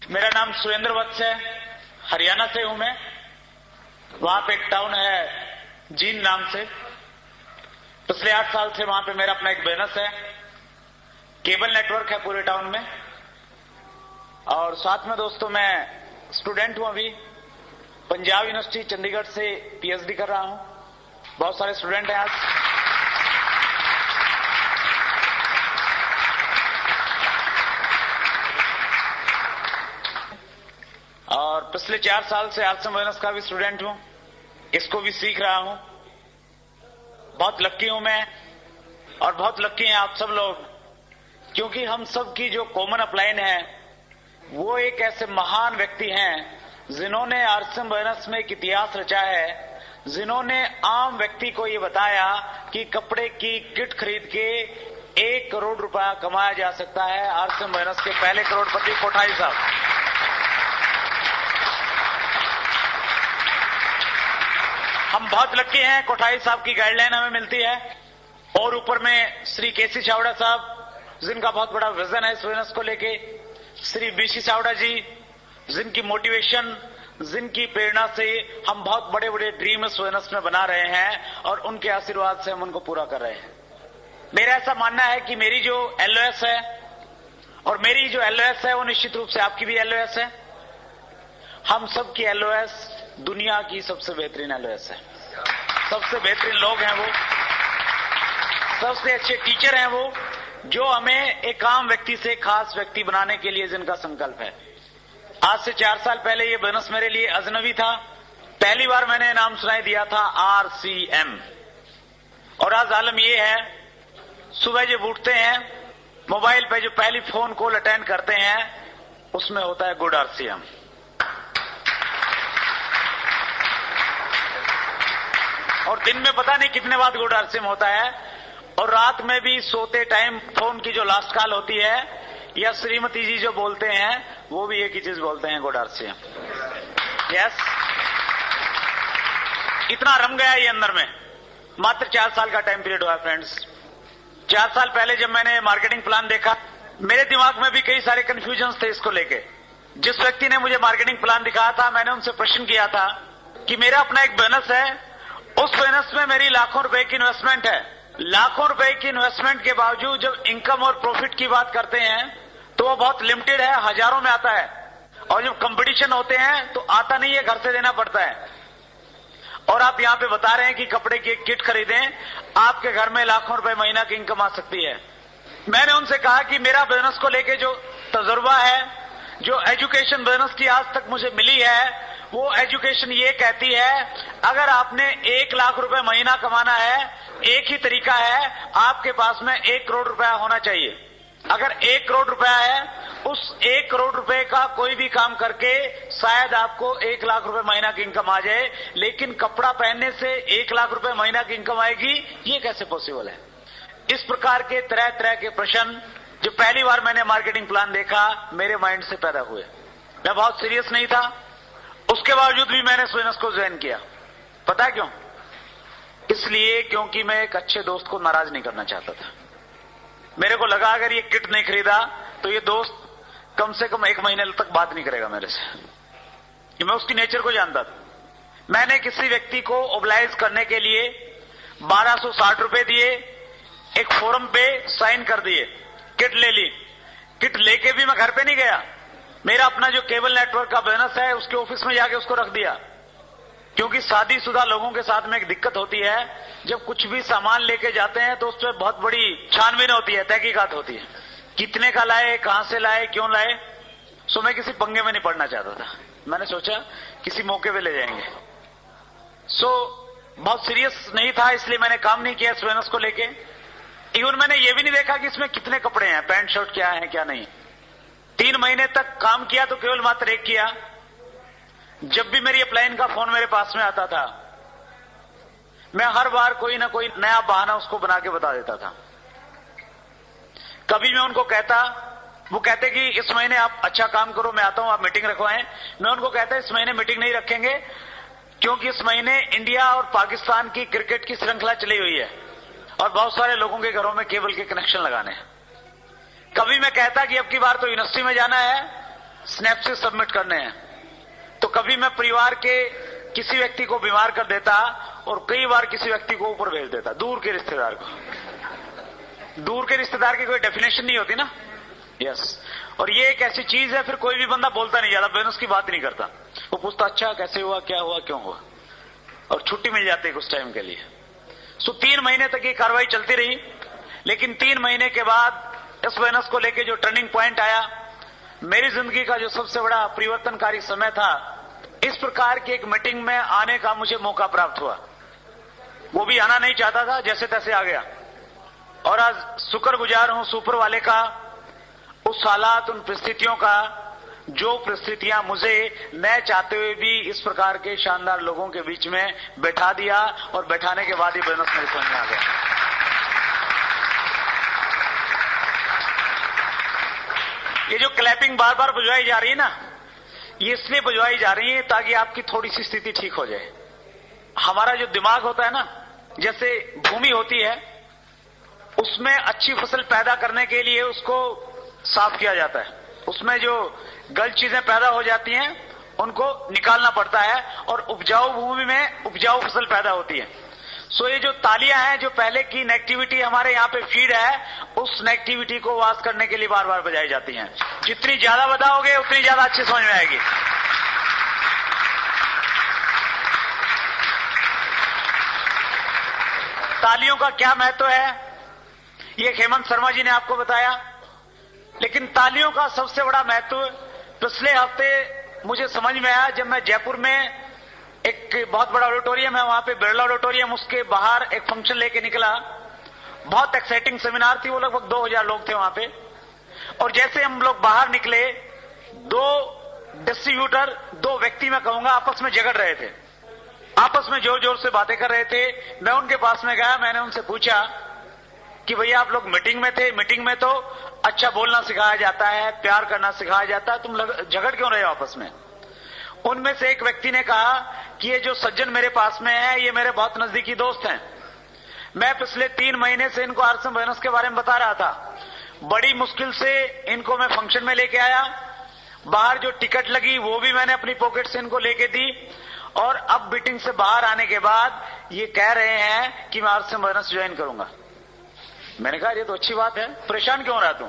मेरा नाम सुरेंद्र वत्स है, हरियाणा से हूं मैं। वहां पे एक टाउन है जींद नाम से। पिछले 8 साल से वहां पे मेरा अपना एक बिजनेस है, केबल नेटवर्क है पूरे टाउन में। और साथ में दोस्तों मैं स्टूडेंट हूं, अभी पंजाब यूनिवर्सिटी चंडीगढ़ से पीएचडी कर रहा हूं। बहुत सारे स्टूडेंट हैं आज। और पिछले 4 साल से आर्ट्स एंड बिजनेस का भी स्टूडेंट हूं, इसको भी सीख रहा हूं। बहुत लक्की हूं मैं और बहुत लक्की हैं आप सब लोग, क्योंकि हम सब की जो कॉमन अपलाइन है वो एक ऐसे महान व्यक्ति हैं जिन्होंने आर्ट्स एंड बिजनेस में एक इतिहास रचा है, जिन्होंने आम व्यक्ति को ये बताया कि कपड़े की किट खरीद के 1 करोड़ रुपया कमाया जा सकता है। आर्ट्स एंड बिजनेस के पहले करोड़पति कोठारी साहब। हम बहुत लक्की हैं, कोठारी साहब की गाइडलाइन हमें मिलती है। और ऊपर में श्री केसी चावड़ा साहब, जिनका बहुत बड़ा विजन है इस बिजनेस को लेके, श्री बीसी चावड़ा जी, जिनकी मोटिवेशन, जिनकी प्रेरणा से हम बहुत बड़े बड़े ड्रीम इस बिजनेस में बना रहे हैं और उनके आशीर्वाद से हम उनको पूरा कर रहे हैं। मेरा ऐसा मानना है कि मेरी जो एलओएस है, और मेरी जो एलओएस है वो निश्चित रूप से आपकी भी एलओएस है। हम सब की एलओएस दुनिया की सबसे बेहतरीन एलओएस है। सबसे बेहतरीन लोग हैं वो, सबसे अच्छे टीचर हैं वो, जो हमें एक आम व्यक्ति से खास व्यक्ति बनाने के लिए जिनका संकल्प है। आज से 4 साल पहले ये बिजनेस मेरे लिए अजनबी था। पहली बार मैंने नाम सुनाई दिया था आरसीएम। और आज आलम ये है, सुबह जब उठते हैं मोबाइल पे जो पहली फोन कॉल अटेंड करते हैं उसमें होता है गुड आरसीएम। और दिन में पता नहीं कितने बार गुड आरसीएम होता है। और रात में भी सोते टाइम फोन की जो लास्ट कॉल होती है या श्रीमती जी जो बोलते हैं वो भी एक ही चीज बोलते हैं, गुड आरसीएम। यस, इतना रम गया ये अंदर में। मात्र 4 साल का टाइम पीरियड हुआ फ्रेंड्स। 4 साल पहले जब मैंने मार्केटिंग प्लान देखा, मेरे दिमाग में भी कई सारे कंफ्यूजन थे इसको लेके। जिस व्यक्ति ने मुझे मार्केटिंग प्लान दिखाया था, मैंने उनसे प्रश्न किया था कि मेरा अपना एक बिजनेस है, उस बिजनेस में मेरी लाखों रुपए की इन्वेस्टमेंट है। लाखों रुपए की इन्वेस्टमेंट के बावजूद जब इनकम और प्रॉफिट की बात करते हैं तो वो बहुत लिमिटेड है, हजारों में आता है। और जब कंपटीशन होते हैं तो आता नहीं है, घर से देना पड़ता है। और आप यहां पे बता रहे हैं कि कपड़े की किट खरीदें, आपके घर में लाखों रुपए महीना की इनकम आ सकती है। मैंने उनसे कहा कि मेरा बिजनेस को लेके जो तजुर्बा है, जो एजुकेशन बिजनेस की आज तक मुझे मिली है, वो एजुकेशन ये कहती है अगर आपने 1 लाख रुपए महीना कमाना है, एक ही तरीका है, आपके पास में 1 करोड़ रुपया होना चाहिए। अगर 1 करोड़ रुपया है, उस 1 करोड़ रुपए का कोई भी काम करके शायद आपको 1 लाख रुपए महीना की इनकम आ जाए, लेकिन कपड़ा पहनने से 1 लाख रुपए महीना की इनकम आएगी, ये कैसे पॉसिबल है? इस प्रकार के तरह तरह के प्रश्न जो पहली बार मैंने मार्केटिंग प्लान देखा मेरे माइंड से पैदा हुए। मैं बहुत सीरियस नहीं था, उसके बावजूद भी मैंने इस बिजनेस को ज्वाइन किया। पता है क्यों? इसलिए क्योंकि मैं एक अच्छे दोस्त को नाराज नहीं करना चाहता था। मेरे को लगा अगर ये किट नहीं खरीदा तो ये दोस्त कम से कम 1 महीने तक बात नहीं करेगा मेरे से, कि मैं उसकी नेचर को जानता था। मैंने किसी व्यक्ति को ओबलाइज करने के लिए 1260 रुपए दिए, एक फोरम पे साइन कर दिए, किट ले ली। किट लेके भी मैं घर पे नहीं गया, मेरा अपना जो केबल नेटवर्क का बिजनेस है उसके ऑफिस में जाके उसको रख दिया। क्योंकि शादीशुदा लोगों के साथ में एक दिक्कत होती है, जब कुछ भी सामान लेके जाते हैं तो उस पर बहुत बड़ी छानबीन होती है, तहकीकात होती है, कितने का लाए, कहां से लाए, क्यों लाए। सो मैं किसी पंगे में नहीं पड़ना चाहता था। मैंने सोचा किसी मौके पे ले जाएंगे। सो बहुत सीरियस नहीं था, इसलिए मैंने काम नहीं किया इस बिजनेस को लेके। इवन मैंने ये भी नहीं देखा कि इसमें कितने कपड़े हैं, पैंट शर्ट क्या है क्या नहीं। 3 महीने तक काम किया तो केवल मात्र एक किया। जब भी मेरी अपलाइन का फोन मेरे पास में आता था, मैं हर बार कोई ना कोई नया बहाना उसको बना के बता देता था। कभी मैं उनको कहता, वो कहते कि इस महीने आप अच्छा काम करो, मैं आता हूं, आप मीटिंग रखवाएं। मैं उनको कहता इस महीने मीटिंग नहीं रखेंगे, क्योंकि इस महीने इंडिया और पाकिस्तान की क्रिकेट की श्रृंखला चली हुई है और बहुत सारे लोगों के घरों में केबल के कनेक्शन लगाने हैं। कभी मैं कहता कि अब की बार तो यूनिवर्सिटी में जाना है, स्नैप्सिस सबमिट करने हैं, तो कभी मैं परिवार के किसी व्यक्ति को बीमार कर देता और कई बार किसी व्यक्ति को ऊपर भेज देता, दूर के रिश्तेदार को। दूर के रिश्तेदार की कोई डेफिनेशन नहीं होती ना। यस, और ये एक ऐसी चीज है, फिर कोई भी बंदा बोलता नहीं, ज्यादा बेनस की बात नहीं करता। वो पूछता अच्छा कैसे हुआ, क्या हुआ, क्यों हुआ, और छुट्टी मिल जाती है कुछ टाइम के लिए। सो 3 महीने तक ये कार्रवाई चलती रही। लेकिन 3 महीने के बाद इस वेनस को लेके जो टर्निंग पॉइंट आया, मेरी जिंदगी का जो सबसे बड़ा परिवर्तनकारी समय था, इस प्रकार की एक मीटिंग में आने का मुझे मौका प्राप्त हुआ। वो भी आना नहीं चाहता था, जैसे तैसे आ गया। और आज शुक्रगुजार हूं सुपर वाले का, उस हालात, उन परिस्थितियों का, जो परिस्थितियां मुझे न चाहते हुए भी इस प्रकार के शानदार लोगों के बीच में बैठा दिया, और बैठाने के बाद ही बिजनेस मेरे समझ में आ गया। ये जो क्लैपिंग बार बार बजवाई जा रही है ना, ये इसलिए बजवाई जा रही है ताकि आपकी थोड़ी सी स्थिति ठीक हो जाए। हमारा जो दिमाग होता है ना, जैसे भूमि होती है, उसमें अच्छी फसल पैदा करने के लिए उसको साफ किया जाता है। उसमें जो गलत चीजें पैदा हो जाती हैं उनको निकालना पड़ता है, और उपजाऊ भूमि में उपजाऊ फसल पैदा होती है। सो ये जो तालियां हैं, जो पहले की नेगेटिविटी हमारे यहाँ पे फीड है, उस नेगेटिविटी को वास करने के लिए बार बार बजाई जाती हैं। जितनी ज्यादा बजाओगे उतनी ज्यादा अच्छी समझ में आएगी। तालियों का क्या महत्व है, ये हेमंत शर्मा जी ने आपको बताया। लेकिन तालियों का सबसे बड़ा महत्व पिछले हफ्ते मुझे समझ में आया, जब मैं जयपुर में एक बहुत बड़ा ऑडिटोरियम है, वहां पे बिरला ऑडिटोरियम, उसके बाहर एक फंक्शन लेके निकला। बहुत एक्साइटिंग सेमिनार थी, वो लगभग 2000 लोग थे वहां पे। और जैसे हम लोग बाहर निकले, 2 डिस्ट्रीब्यूटर, 2 व्यक्ति मैं कहूंगा, आपस में झगड़ रहे थे, आपस में जोर जोर से बातें कर रहे थे। मैं उनके पास में गया, मैंने उनसे पूछा कि भैया आप लोग मीटिंग में थे, मीटिंग में तो अच्छा बोलना सिखाया जाता है, प्यार करना सिखाया जाता है, तुम झगड़ क्यों रहे हो आपस में? उनमें से एक व्यक्ति ने कहा कि ये जो सज्जन मेरे पास में है, ये मेरे बहुत नजदीकी दोस्त हैं। मैं पिछले 3 महीने से इनको आरएसएम वेनस के बारे में बता रहा था। बड़ी मुश्किल से इनको मैं फंक्शन में लेके आया, बाहर जो टिकट लगी वो भी मैंने अपनी पॉकेट से इनको लेके दी, और अब मीटिंग से बाहर आने के बाद ये कह रहे हैं कि मैं आरएसएम वेनस ज्वाइन करूंगा। मैंने कहा ये तो अच्छी बात है, परेशान क्यों रहा तू?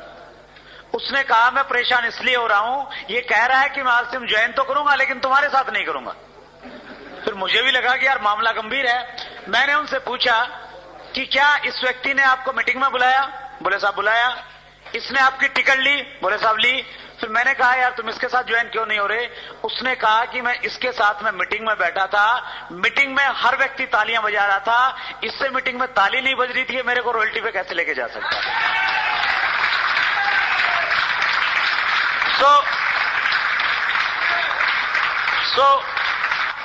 उसने कहा मैं परेशान इसलिए हो रहा हूं, ये कह रहा है कि मैं आरएसएम ज्वाइन तो करूंगा लेकिन तुम्हारे साथ नहीं करूंगा। फिर मुझे भी लगा कि यार मामला गंभीर है। मैंने उनसे पूछा कि क्या इस व्यक्ति ने आपको मीटिंग में बुलाया? बोले साहब बुलाया। इसने आपकी टिकट ली? बोले साहब ली। फिर मैंने कहा यार तुम इसके साथ ज्वाइन क्यों नहीं हो रहे? उसने कहा कि मैं इसके साथ में मीटिंग में बैठा था, मीटिंग में हर व्यक्ति तालियां बजा रहा था, इससे मीटिंग में ताली नहीं बज रही थी, मेरे को रॉयल्टी पे कैसे लेके जा सकता? सो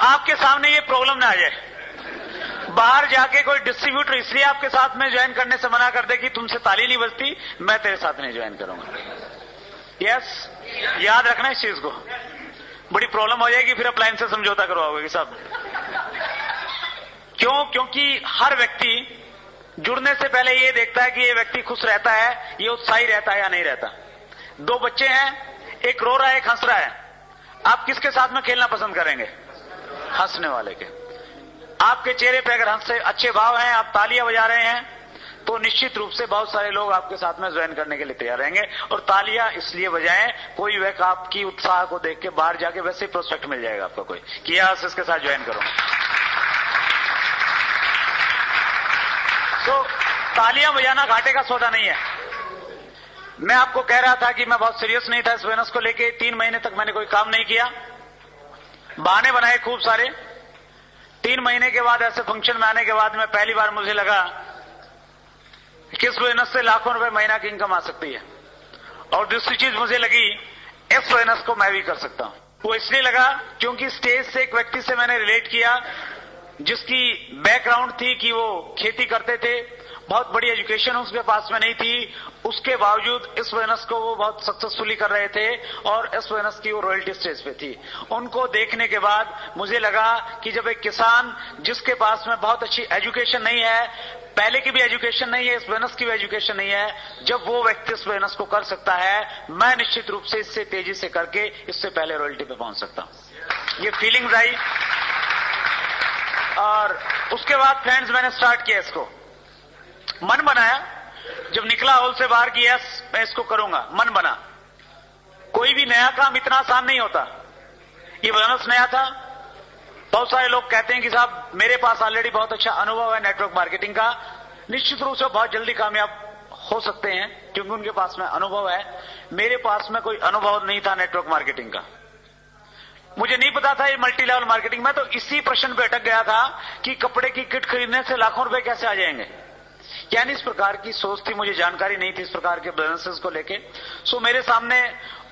आपके सामने ये प्रॉब्लम ना आ जाए। बाहर जाके कोई डिस्ट्रीब्यूटर इसलिए आपके साथ में ज्वाइन करने से मना कर दे कि तुमसे ताली नहीं बजती, मैं तेरे साथ नहीं ज्वाइन करूंगा। यस, याद रखना इस चीज को, बड़ी प्रॉब्लम हो जाएगी, फिर अप्लायंस से समझौता करवाओगे सब। क्यों? क्योंकि हर व्यक्ति जुड़ने से पहले ये देखता है कि ये व्यक्ति खुश रहता है, ये उत्साही रहता है या नहीं रहता। 2 बच्चे हैं, एक रो रहा है, एक हंस रहा है, आप किसके साथ में खेलना पसंद करेंगे? हंसने वाले के। आपके चेहरे पे अगर हंस से अच्छे भाव हैं, आप तालियां बजा रहे हैं, तो निश्चित रूप से बहुत सारे लोग आपके साथ में ज्वाइन करने के लिए तैयार रहेंगे। और तालियां इसलिए बजाएं, कोई व्यक्ति आपकी उत्साह को देख के बाहर जाके वैसे ही प्रोस्पेक्ट मिल जाएगा आपका कोई कि यस इसके साथ ज्वाइन करूंगा। तो तालियां बजाना घाटे का सौदा नहीं है। मैं आपको कह रहा था कि मैं बहुत सीरियस नहीं था इस वेनस को लेके। 3 महीने तक मैंने कोई काम नहीं किया, बहाने बनाए खूब सारे। 3 महीने के बाद ऐसे फंक्शन में आने के बाद में पहली बार मुझे लगा कि इस वेनस से लाखों रुपए महीना की इनकम आ सकती है। और दूसरी चीज मुझे लगी, इस वेनस को मैं भी कर सकता हूं। वो इसलिए लगा क्योंकि स्टेज से एक व्यक्ति से मैंने रिलेट किया जिसकी बैकग्राउंड थी कि वो खेती करते थे, बहुत बड़ी एजुकेशन उसके पास में नहीं थी, उसके बावजूद इस वेनस को वो बहुत सक्सेसफुली कर रहे थे और इस वेनस की वो रॉयल्टी स्टेज पे थी। उनको देखने के बाद मुझे लगा कि जब एक किसान जिसके पास में बहुत अच्छी एजुकेशन नहीं है, पहले की भी एजुकेशन नहीं है, इस बिजनेस की भी एजुकेशन नहीं है। जब वो व्यक्ति इस बिजनेस को कर सकता है, मैं निश्चित रूप से इससे तेजी से करके इससे पहले रॉयल्टी पे पहुंच सकता हूं। ये फीलिंग्स आई और उसके बाद फ्रेंड्स मैंने स्टार्ट किया इसको, मन बनाया। जब निकला हॉल से बाहर की यस मैं इसको करूंगा, मन बना। कोई भी नया काम इतना आसान नहीं होता। ये बिजनेस नया था। बहुत सारे लोग कहते हैं कि साहब मेरे पास ऑलरेडी बहुत अच्छा अनुभव है नेटवर्क मार्केटिंग का, निश्चित रूप से बहुत जल्दी कामयाब हो सकते हैं क्योंकि उनके पास में अनुभव है। मेरे पास में कोई अनुभव नहीं था नेटवर्क मार्केटिंग का। मुझे नहीं पता था ये मल्टी लेवल मार्केटिंग। मैं तो इसी प्रश्न पे अटक गया था कि कपड़े की किट खरीदने से लाखों रुपए कैसे आ जाएंगे। यानी इस प्रकार की सोच थी, मुझे जानकारी नहीं थी इस प्रकार के बिजनेसेस को लेके। सो मेरे सामने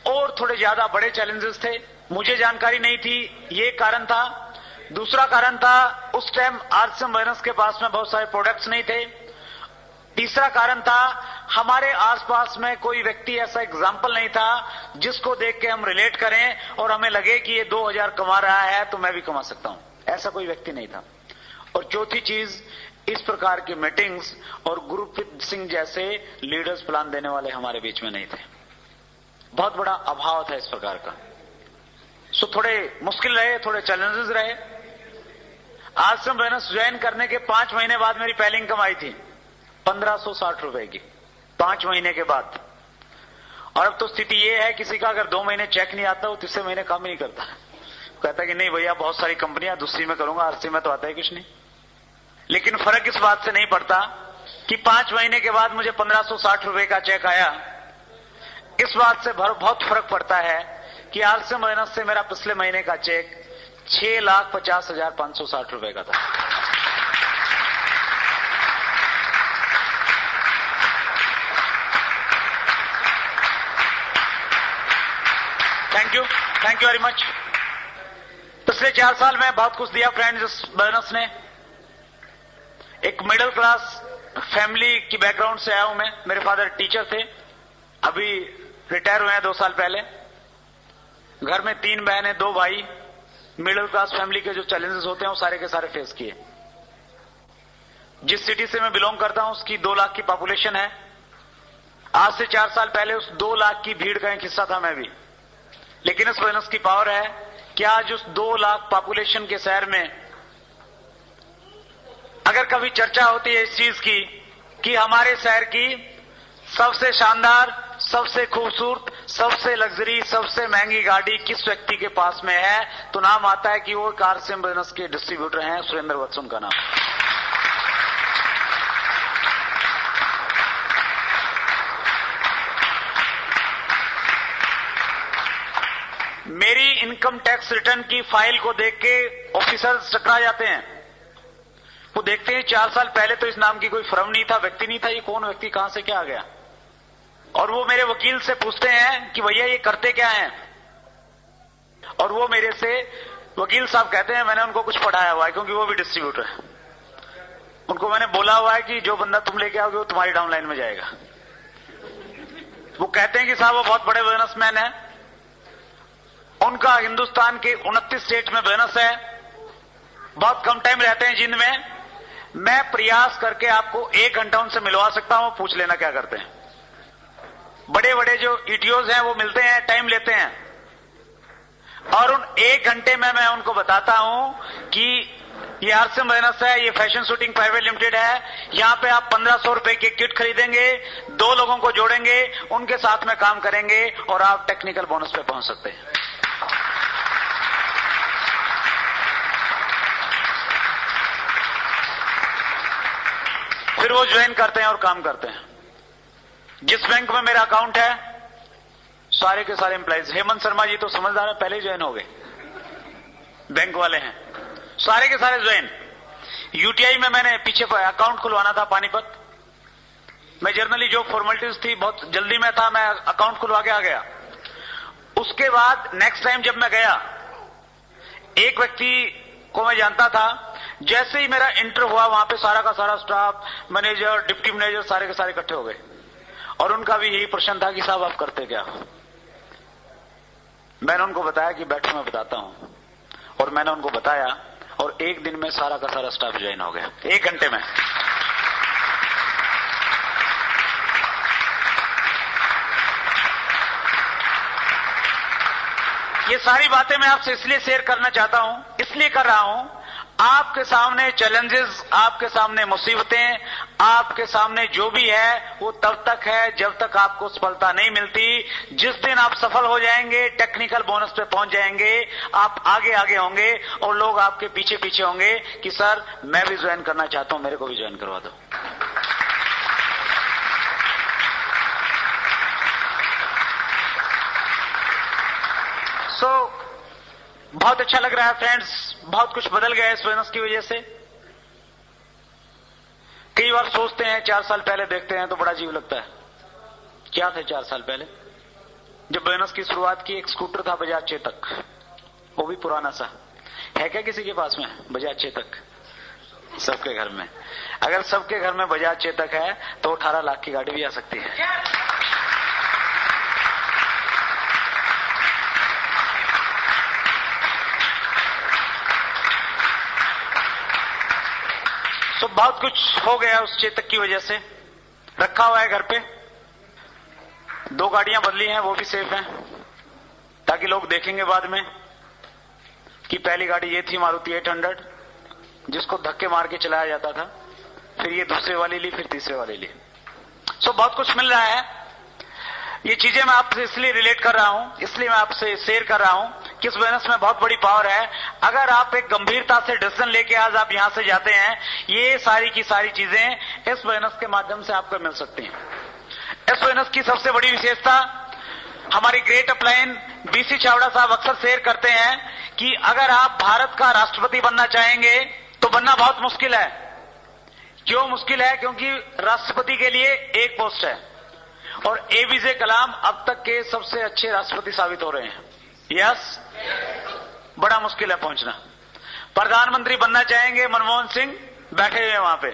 और थोड़े ज्यादा बड़े चैलेंजेस थे, मुझे जानकारी नहीं थी, ये कारण था। दूसरा कारण था उस टाइम आरसीएम बिजनेस के पास में बहुत सारे प्रोडक्ट्स नहीं थे। तीसरा कारण था हमारे आसपास में कोई व्यक्ति ऐसा एग्जाम्पल नहीं था जिसको देख के हम रिलेट करें और हमें लगे कि ये 2000 कमा रहा है तो मैं भी कमा सकता हूं, ऐसा कोई व्यक्ति नहीं था। और चौथी चीज, इस प्रकार की मीटिंग्स और गुरप्रीत सिंह जैसे लीडर्स प्लान देने वाले हमारे बीच में नहीं थे। बहुत बड़ा अभाव था इस प्रकार का। सो थोड़े मुश्किल रहे, थोड़े चैलेंजेस रहे। आश्रम बिजनेस ज्वाइन करने के 5 महीने बाद मेरी पहली इनकम आई थी 1560 रुपए की, 5 महीने के बाद। और अब तो स्थिति यह है किसी का अगर 2 महीने चेक नहीं आता वो तीसरे महीने काम ही नहीं करता। कहता कि नहीं भैया बहुत सारी कंपनियां दूसरी में करूंगा, आरसी में तो आता है कुछ नहीं। लेकिन फर्क इस बात से नहीं पड़ता कि 5 महीने के बाद मुझे 1560 रुपए का चेक आया। इस बात से बहुत फर्क पड़ता है कि आरसी बिजनेस से मेरा पिछले महीने का चेक 6,50,560 रुपए का था। Thank you very much. पिछले 4 साल में बहुत कुछ दिया फ्रेंड्स इस बिजनेस ने। एक मिडिल क्लास फैमिली की बैकग्राउंड से आया हूं मैं। मेरे फादर टीचर थे, अभी रिटायर हुए हैं 2 साल पहले। घर में 3 बहनें 2 भाई। मिडिल क्लास फैमिली के जो चैलेंजेस होते हैं वो सारे के सारे फेस किए। जिस सिटी से मैं बिलोंग करता हूं उसकी 2 लाख की पॉपुलेशन है। आज से 4 साल पहले उस 2 लाख की भीड़ का एक हिस्सा था मैं भी। लेकिन इस बिजनेस की पावर है कि आज उस 2 लाख पॉपुलेशन के शहर में अगर कभी चर्चा होती है इस चीज की कि हमारे शहर की सबसे शानदार, सबसे खूबसूरत, सबसे लग्जरी, सबसे महंगी गाड़ी किस व्यक्ति के पास में है, तो नाम आता है कि वो आरसीएम बिजनेस के डिस्ट्रीब्यूटर हैं, सुरेंद्र वत्स उनका नाम। मेरी इनकम टैक्स रिटर्न की फाइल को देख के ऑफिसर्स चकरा जाते हैं। वो देखते हैं 4 साल पहले तो इस नाम की कोई फर्म नहीं था, व्यक्ति नहीं था, ये कौन व्यक्ति कहां से क्या आ गया। और वो मेरे वकील से पूछते हैं कि भैया ये करते क्या हैं। और वो मेरे से वकील साहब कहते हैं मैंने उनको कुछ पढ़ाया हुआ है क्योंकि वो भी डिस्ट्रीब्यूटर है। उनको मैंने बोला हुआ है कि जो बंदा तुम लेके आओगे वो तुम्हारी डाउनलाइन में जाएगा। वो कहते हैं कि साहब वो बहुत बड़े बिजनेसमैन है, उनका हिंदुस्तान के 29 स्टेट में बिजनेस है, बहुत कम टाइम रहते हैं जिन में। मैं प्रयास करके आपको 1 घंटा उनसे मिलवा सकता हूं, पूछ लेना क्या करते हैं। बड़े बड़े जो ईटीओज हैं वो मिलते हैं, टाइम लेते हैं और उन 1 घंटे में मैं उनको बताता हूं कि ये आरसीएम बिजनेस है, ये फैशन शूटिंग प्राइवेट लिमिटेड है, यहां पे आप 1500 रुपए की किट खरीदेंगे, 2 लोगों को जोड़ेंगे, उनके साथ में काम करेंगे और आप टेक्निकल बोनस पे पहुंच सकते हैं। फिर वो ज्वाइन करते हैं और काम करते हैं। जिस बैंक में मेरा अकाउंट है सारे के सारे एम्प्लॉइज, हेमंत शर्मा जी तो समझदार है, पहले ही ज्वाइन हो गए, बैंक वाले हैं, सारे के सारे ज्वाइन। यूटीआई में मैंने पीछे अकाउंट खुलवाना था पानीपत, मैं जर्नली जो फॉर्मेलिटीज थी बहुत जल्दी में था, मैं अकाउंट खुलवा के आ गया। उसके बाद नेक्स्ट टाइम जब मैं गया, एक व्यक्ति को मैं जानता था, जैसे ही मेरा इंटर हुआ वहां पे सारा का सारा स्टाफ, मैनेजर, डिप्टी मैनेजर सारे के सारे इकट्ठे हो गए और उनका भी यही प्रश्न था कि साहब आप करते क्या हो। मैंने उनको बताया कि बैठो मैं बताता हूं, और मैंने उनको बताया और 1 दिन में सारा का सारा स्टाफ ज्वाइन हो गया, 1 घंटे में। ये सारी बातें मैं आपसे इसलिए शेयर करना चाहता हूं, इसलिए कर रहा हूं, आपके सामने चैलेंजेस, आपके सामने मुसीबतें, आपके सामने जो भी है वो तब तक है जब तक आपको सफलता नहीं मिलती। जिस दिन आप सफल हो जाएंगे, टेक्निकल बोनस पे पहुंच जाएंगे, आप आगे आगे होंगे और लोग आपके पीछे पीछे होंगे कि सर मैं भी ज्वाइन करना चाहता हूं, मेरे को भी ज्वाइन करवा दो। बहुत अच्छा लग रहा है फ्रेंड्स, बहुत कुछ बदल गया है इस बोनस की वजह से। कई बार सोचते हैं, 4 साल पहले देखते हैं तो बड़ा अजीब लगता है। क्या थे 4 साल पहले जब बोनस की शुरुआत की? एक स्कूटर था बजाज चेतक, वो भी पुराना सा। है क्या किसी के पास में बजाज चेतक? सबके घर में। अगर सबके घर में बजाज चेतक है तो 18 लाख की गाड़ी भी आ सकती है। तो बहुत कुछ हो गया उस चेतक की वजह से। रखा हुआ है घर पे, 2 गाड़ियां बदली हैं, वो भी सेफ हैं, ताकि लोग देखेंगे बाद में कि पहली गाड़ी ये थी मारुति 800 जिसको धक्के मार के चलाया जाता था, फिर ये दूसरे वाली ली, फिर तीसरे वाली ली। सो बहुत कुछ मिल रहा है। ये चीजें मैं आपसे इसलिए रिलेट कर रहा हूं, इसलिए मैं आपसे शेयर कर रहा हूं कि इस बोनस में बहुत बड़ी पावर है। अगर आप एक गंभीरता से डिसीजन लेके आज आप यहां से जाते हैं, ये सारी की सारी चीजें इस बोनस के माध्यम से आपको मिल सकती हैं। इस बोनस की सबसे बड़ी विशेषता हमारी ग्रेट अपलाइन बीसी चावड़ा साहब अक्सर शेयर करते हैं कि अगर आप भारत का राष्ट्रपति बनना चाहेंगे तो बनना बहुत मुश्किल है। क्यों मुश्किल है? क्योंकि राष्ट्रपति के लिए एक पोस्ट है और एपीजे कलाम अब तक के सबसे अच्छे राष्ट्रपति साबित हो रहे हैं। यस, बड़ा मुश्किल है पहुंचना। प्रधानमंत्री बनना चाहेंगे, मनमोहन सिंह बैठे हुए हैं वहां पे।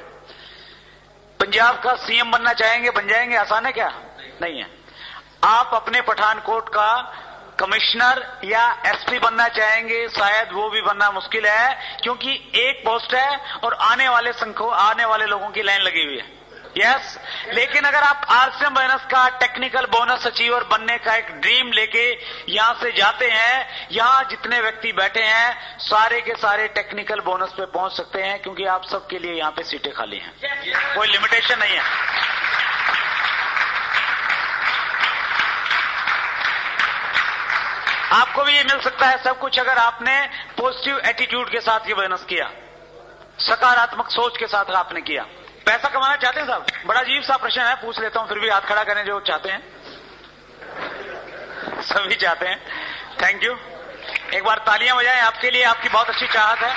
पंजाब का सीएम बनना चाहेंगे, बन जाएंगे? आसान है क्या? नहीं है। आप अपने पठानकोट का कमिश्नर या एसपी बनना चाहेंगे, शायद वो भी बनना मुश्किल है, क्योंकि एक पोस्ट है और आने वाले लोगों की लाइन लगी हुई है। यस, लेकिन अगर आप आरसीएम बोनस का टेक्निकल बोनस अचीवर बनने का एक ड्रीम लेके यहां से जाते हैं, यहां जितने व्यक्ति बैठे हैं सारे के सारे टेक्निकल बोनस पे पहुंच सकते हैं, क्योंकि आप सबके लिए यहां पे सीटें खाली हैं, कोई लिमिटेशन नहीं है। आपको भी ये मिल सकता है सब कुछ अगर आपने पॉजिटिव एटीट्यूड के साथ ये बोनस किया, सकारात्मक सोच के साथ आपने किया। पैसा कमाना चाहते हैं साहब? बड़ा अजीब सा प्रश्न है, पूछ लेता हूं, फिर भी हाथ खड़ा करें जो चाहते हैं। सभी चाहते हैं, थैंक यू। एक बार तालियां बजाएं आपके लिए, आपकी बहुत अच्छी चाहत है।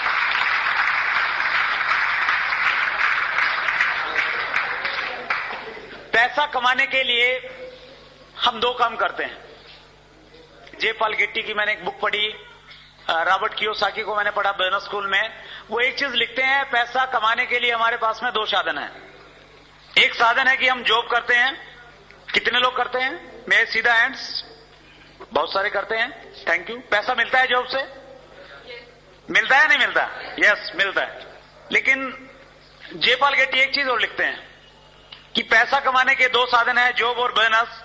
पैसा कमाने के लिए हम 2 काम करते हैं। जे पॉल गेट्टी की मैंने एक बुक पढ़ी, रॉबर्ट कियोसाकी को मैंने पढ़ा बोनस स्कूल में। वो एक चीज लिखते हैं, पैसा कमाने के लिए हमारे पास में 2 साधन है। एक साधन है कि हम जॉब करते हैं। कितने लोग करते हैं? मेरे सीधा हैंड्स, बहुत सारे करते हैं, थैंक यू। पैसा मिलता है जॉब से? मिलता है नहीं मिलता? यस, मिलता है। लेकिन जे पॉल गेट्टी एक चीज और लिखते हैं कि पैसा कमाने के 2 साधन है, जॉब और बोनस,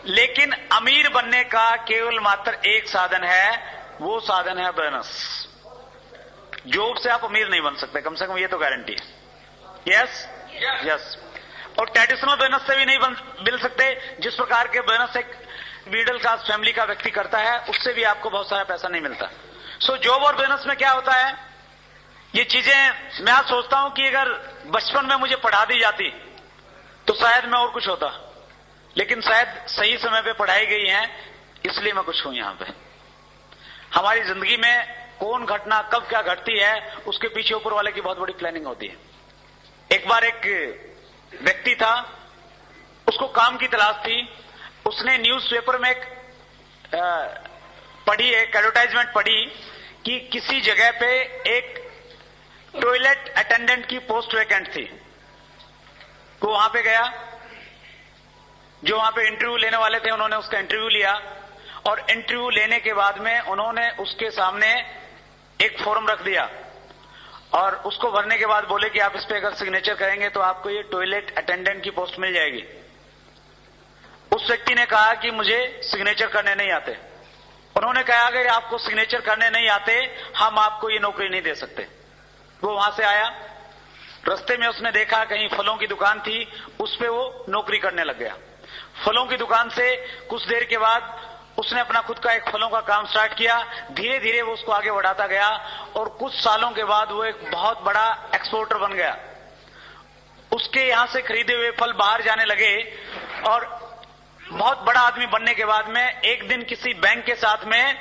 लेकिन अमीर बनने का केवल मात्र एक साधन है, वो साधन है बोनस। जॉब से आप अमीर नहीं बन सकते, कम से कम ये तो गारंटी है। Yes yes. और ट्रेडिशनल बोनस से भी नहीं मिल सकते। जिस प्रकार के बोनस एक मिडिल क्लास फैमिली का व्यक्ति करता है, उससे भी आपको बहुत सारा पैसा नहीं मिलता। सो जॉब और बोनस में क्या होता है, ये चीजें मैं आज सोचता हूं कि अगर बचपन में मुझे पढ़ा दी जाती तो शायद मैं और कुछ होता, लेकिन शायद सही समय पे पढ़ाई गई है, इसलिए मैं कुछ हूं यहां पे। हमारी जिंदगी में कौन घटना कब क्या घटती है, उसके पीछे ऊपर वाले की बहुत बड़ी प्लानिंग होती है। एक बार एक व्यक्ति था, उसको काम की तलाश थी। उसने न्यूज़पेपर में एक एडवर्टाइजमेंट पढ़ी कि किसी जगह पे एक टॉयलेट अटेंडेंट की पोस्ट वैकेंट थी। वो वहां पे गया, जो वहां पे इंटरव्यू लेने वाले थे उन्होंने उसका इंटरव्यू लिया, और इंटरव्यू लेने के बाद में उन्होंने उसके सामने एक फॉर्म रख दिया और उसको भरने के बाद बोले कि आप इस पे अगर सिग्नेचर करेंगे तो आपको ये टॉयलेट अटेंडेंट की पोस्ट मिल जाएगी। उस व्यक्ति ने कहा कि मुझे सिग्नेचर करने नहीं आते, उन्होंने कहा अगर आपको सिग्नेचर करने नहीं आते हम आपको ये नौकरी नहीं दे सकते। वो वहां से आया, रास्ते में उसने देखा कहीं फलों की दुकान थी, उस पे वो नौकरी करने लग गया। फलों की दुकान से कुछ देर के बाद उसने अपना खुद का एक फलों का काम स्टार्ट किया। धीरे धीरे वो उसको आगे बढ़ाता गया और कुछ सालों के बाद वो एक बहुत बड़ा एक्सपोर्टर बन गया। उसके यहां से खरीदे हुए फल बाहर जाने लगे और बहुत बड़ा आदमी बनने के बाद में एक दिन किसी बैंक के साथ में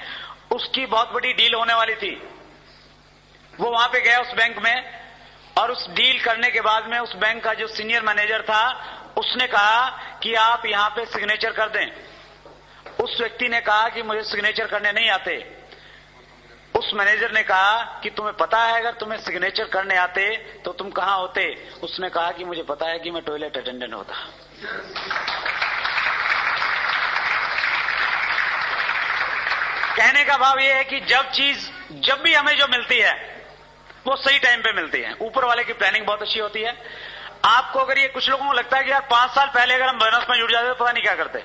उसकी बहुत बड़ी डील होने वाली थी। वो वहां पे गया उस बैंक में और उस डील करने के बाद में उस बैंक का जो सीनियर मैनेजर था उसने कहा कि आप यहां पे सिग्नेचर कर दें। उस व्यक्ति ने कहा कि मुझे सिग्नेचर करने नहीं आते। उस मैनेजर ने कहा कि तुम्हें पता है अगर तुम्हें सिग्नेचर करने आते तो तुम कहां होते? उसने कहा कि मुझे पता है कि मैं टॉयलेट अटेंडेंट होता। कहने का भाव यह है कि जब भी हमें जो मिलती है वो सही टाइम पे मिलती है। ऊपर वाले की प्लानिंग बहुत अच्छी होती है। आपको अगर ये कुछ लोगों को लगता है कि यार 5 साल पहले अगर हम बोनस में जुड़ जाते तो पता नहीं क्या करते,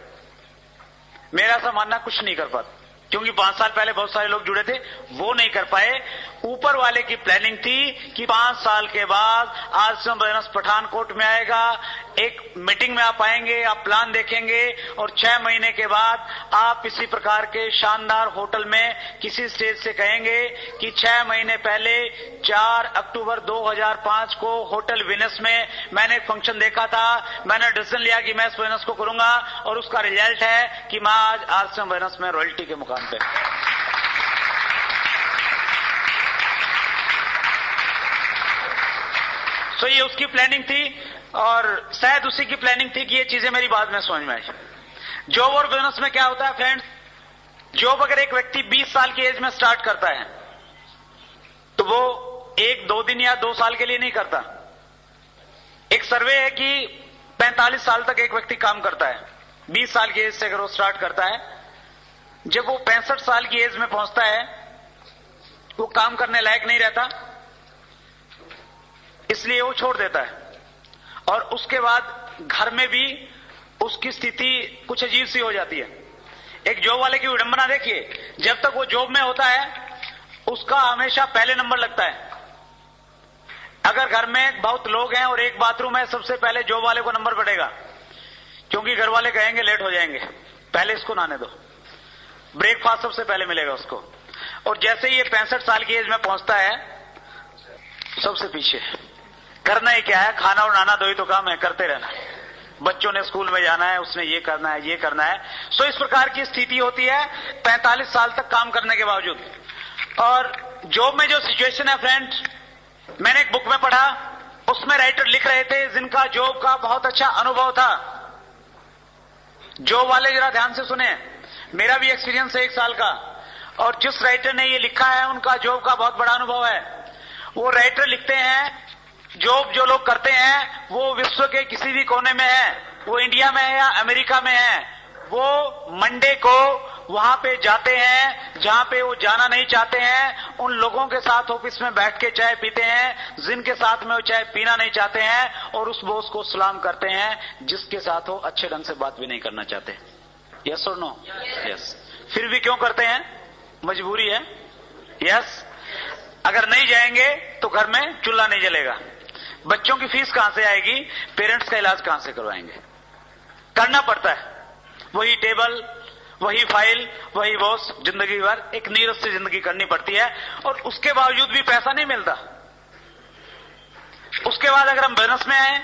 मेरा ऐसा मानना कुछ नहीं कर पाते, क्योंकि 5 साल पहले बहुत सारे लोग जुड़े थे, वो नहीं कर पाए। ऊपर वाले की प्लानिंग थी कि 5 साल के बाद आश्रम बोनस पठानकोट में आएगा, एक मीटिंग में आप आएंगे, आप प्लान देखेंगे और 6 महीने के बाद आप इसी प्रकार के शानदार होटल में किसी स्टेज से कहेंगे कि 6 महीने पहले 4 अक्टूबर 2005 को होटल विनस में मैंने एक फंक्शन देखा था, मैंने डिसीजन लिया कि मैं इस बोनस को करूंगा और उसका रिजल्ट है कि मैं आज आश्रम बोनस में रॉयल्टी के मुकाम पे। तो ये उसकी प्लानिंग थी और शायद उसी की प्लानिंग थी कि ये चीजें मेरी बाद में समझ में आई। जॉब और बिजनेस में क्या होता है फ्रेंड्स, जॉब अगर एक व्यक्ति 20 साल की एज में स्टार्ट करता है तो वो 1-2 दिन या 2 साल के लिए नहीं करता। एक सर्वे है कि 45 साल तक एक व्यक्ति काम करता है। 20 साल की एज से अगर वो स्टार्ट करता है, जब वो 65 साल की एज में पहुंचता है वो काम करने लायक नहीं रहता, इसलिए वो छोड़ देता है। और उसके बाद घर में भी उसकी स्थिति कुछ अजीब सी हो जाती है। एक जॉब वाले की विडंबना देखिए, जब तक वो जॉब में होता है उसका हमेशा पहले नंबर लगता है। अगर घर में बहुत लोग हैं और एक बाथरूम है, सबसे पहले जॉब वाले को नंबर पड़ेगा, क्योंकि घर वाले कहेंगे लेट हो जाएंगे, पहले इसको नहाने दो। ब्रेकफास्ट सबसे पहले मिलेगा उसको। और जैसे ही ये 65 साल की एज में पहुंचता है सबसे पीछे। करना ही क्या है, खाना और नहाना 2 ही तो काम है, करते रहना। बच्चों ने स्कूल में जाना है, उसने ये करना है, ये करना है। सो इस प्रकार की स्थिति होती है 45 साल तक काम करने के बावजूद। और जॉब में जो सिचुएशन है फ्रेंड्स, मैंने एक बुक में पढ़ा, उसमें राइटर लिख रहे थे जिनका जॉब का बहुत अच्छा अनुभव था। जॉब वाले जरा ध्यान से सुने, मेरा भी एक्सपीरियंस है 1 साल का, और जिस राइटर ने ये लिखा है उनका जॉब का बहुत बड़ा अनुभव है। वो राइटर लिखते हैं जॉब जो लोग करते हैं वो विश्व के किसी भी कोने में है, वो इंडिया में है या अमेरिका में है, वो मंडे को वहां पे जाते हैं जहां पे वो जाना नहीं चाहते हैं, उन लोगों के साथ ऑफिस में बैठ के चाय पीते हैं जिनके साथ में वो चाय पीना नहीं चाहते हैं, और उस बॉस को सलाम करते हैं जिसके साथ वो अच्छे ढंग से बात भी नहीं करना चाहते। यस और नो? यस। फिर भी क्यों करते हैं? मजबूरी है। यस। अगर नहीं जाएंगे तो घर में चूल्हा नहीं जलेगा, बच्चों की फीस कहां से आएगी, पेरेंट्स का इलाज कहां से करवाएंगे। करना पड़ता है, वही टेबल, वही फाइल, वही बॉस, जिंदगी भर एक नीरस से जिंदगी करनी पड़ती है, और उसके बावजूद भी पैसा नहीं मिलता। उसके बाद अगर हम बिजनेस में आए,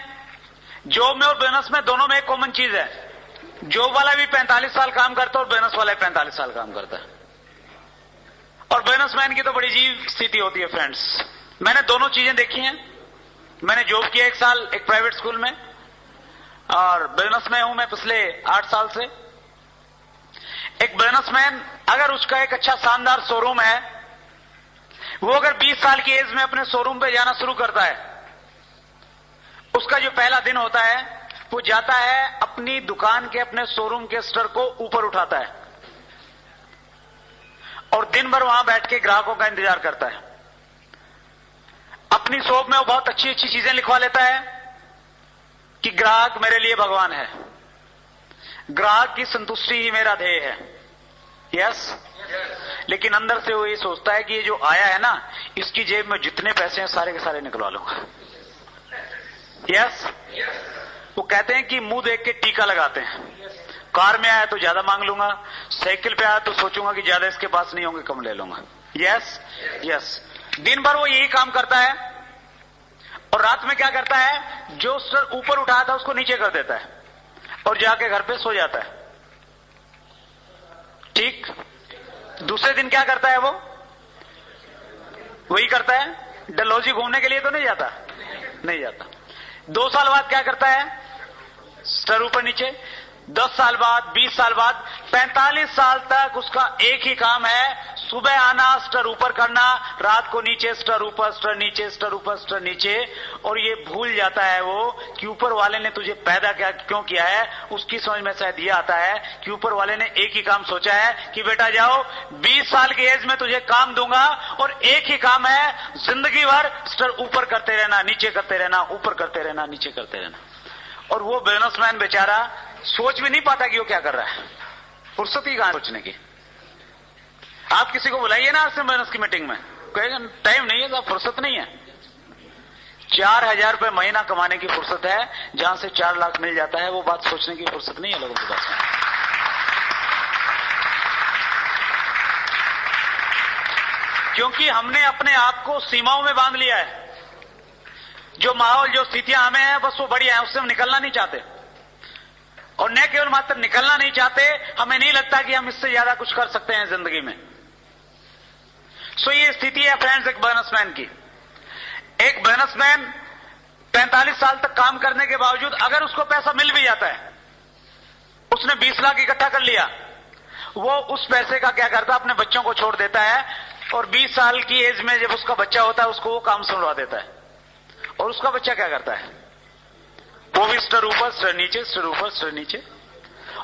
जॉब में और बिजनेस में दोनों में एक कॉमन चीज है, जॉब वाला भी 45 साल काम करता है और बिजनेस वाला भी 45 साल काम करता है। और बिजनेसमैन की तो बड़ी अजीब स्थिति होती है फ्रेंड्स। मैंने दोनों चीजें देखी हैं। मैंने जॉब किया 1 साल एक प्राइवेट स्कूल में, और बिजनेस में हूं मैं पिछले 8 साल से। एक बिजनेसमैन अगर उसका एक अच्छा शानदार शोरूम है, वो अगर 20 साल की एज में अपने शोरूम पे जाना शुरू करता है, उसका जो पहला दिन होता है वो जाता है अपनी दुकान के, अपने शोरूम के स्तर को ऊपर उठाता है और दिन भर वहां बैठ के ग्राहकों का इंतजार करता है। अपनी शॉप में वो बहुत अच्छी अच्छी चीजें लिखवा लेता है कि ग्राहक मेरे लिए भगवान है, ग्राहक की संतुष्टि ही मेरा ध्येय है। यस। लेकिन अंदर से वो ये सोचता है कि ये जो आया है ना, इसकी जेब में जितने पैसे हैं सारे के सारे निकलवा लूंगा। यस। वो कहते हैं कि मुंह देख के टीका लगाते हैं। कार में आया तो ज्यादा मांग लूंगा, साइकिल पे आया तो सोचूंगा कि ज्यादा इसके पास नहीं होंगे, कम ले लूंगा। Yes yes. दिन भर वो यही काम करता है और रात में क्या करता है, जो सर ऊपर उठाया था उसको नीचे कर देता है और जाके घर पे सो जाता है। ठीक। दूसरे दिन क्या करता है, वो वही करता है। डलहौजी घूमने के लिए तो नहीं जाता, नहीं जाता। 2 साल बाद क्या करता है, स्टर ऊपर नीचे। 10 साल बाद, 20 साल बाद, 45 साल तक उसका एक ही काम है, सुबह आना, स्टर ऊपर करना, रात को नीचे, स्टर ऊपर, स्टर नीचे, स्टर ऊपर, स्टर नीचे। और ये भूल जाता है वो कि ऊपर वाले ने तुझे पैदा क्यों किया है। उसकी समझ में शायद ये आता है कि ऊपर वाले ने एक ही काम सोचा है कि बेटा जाओ, 20 साल की एज में तुझे काम दूंगा और एक ही काम है, जिंदगी भर स्टर ऊपर करते रहना, नीचे करते रहना, ऊपर करते रहना, नीचे करते रहना। और वो बिजनेसमैन बेचारा सोच भी नहीं पाता कि वो क्या कर रहा है, फुर्सत ही कहां सोचने की। आप किसी को बुलाइए ना आरसीएम बिजनेस की मीटिंग में, कहेगा टाइम नहीं है साहब, फुर्सत नहीं है। 4,000 रुपए महीना कमाने की फुर्सत है, जहां से 4 लाख मिल जाता है, वो बात सोचने की फुर्सत नहीं है लोगों के पास में। क्योंकि हमने अपने आप को सीमाओं में बांध लिया है। जो माहौल, जो स्थितियां हमें हैं, बस वो बढ़िया है, उससे हम निकलना नहीं चाहते। और न केवल मात्र निकलना नहीं चाहते, हमें नहीं लगता कि हम इससे ज्यादा कुछ कर सकते हैं जिंदगी में। सो ये स्थिति है फ्रेंड्स एक बिजनेसमैन की। एक बिजनेसमैन 45 साल तक काम करने के बावजूद अगर उसको पैसा मिल भी जाता है, उसने 20 लाख इकट्ठा कर लिया, वो उस पैसे का क्या करता है, अपने बच्चों को छोड़ देता है और 20 साल की एज में जब उसका बच्चा होता है उसको वो काम सुनवा देता है। और उसका बच्चा क्या करता है, वो भी स्टर ऊपर, स्टर नीचे, स्टर ऊपर, स्टर नीचे।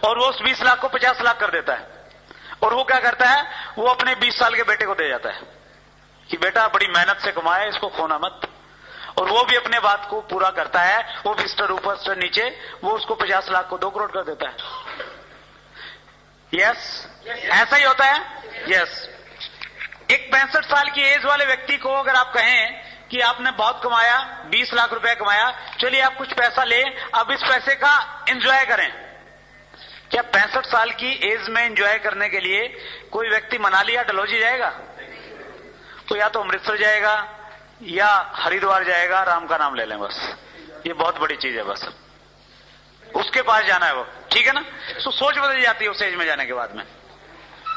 और वो उस 20 लाख को 50 लाख कर देता है। और वो क्या करता है, वो अपने 20 साल के बेटे को दे जाता है कि बेटा बड़ी मेहनत से कमाया, इसको खोना मत। और वो भी अपने बात को पूरा करता है, वो भी स्टर ऊपर, स्टर नीचे, वो उसको 50 लाख को 2 करोड़ कर देता है। यस, ऐसा ही होता है। यस। एक 65 साल की एज वाले व्यक्ति को अगर आप कहें कि आपने बहुत कमाया, 20 लाख रुपए कमाया, चलिए आप कुछ पैसा ले, अब इस पैसे का एंजॉय करें। क्या 65 साल की एज में एंजॉय करने के लिए कोई व्यक्ति मनाली या डलहौजी जाएगा? तो या तो अमृतसर जाएगा या हरिद्वार जाएगा, राम का नाम ले लें बस, ये बहुत बड़ी चीज है, बस उसके पास जाना है वो, ठीक है ना। सो सोच बदल जाती है उस एज में जाने के बाद में।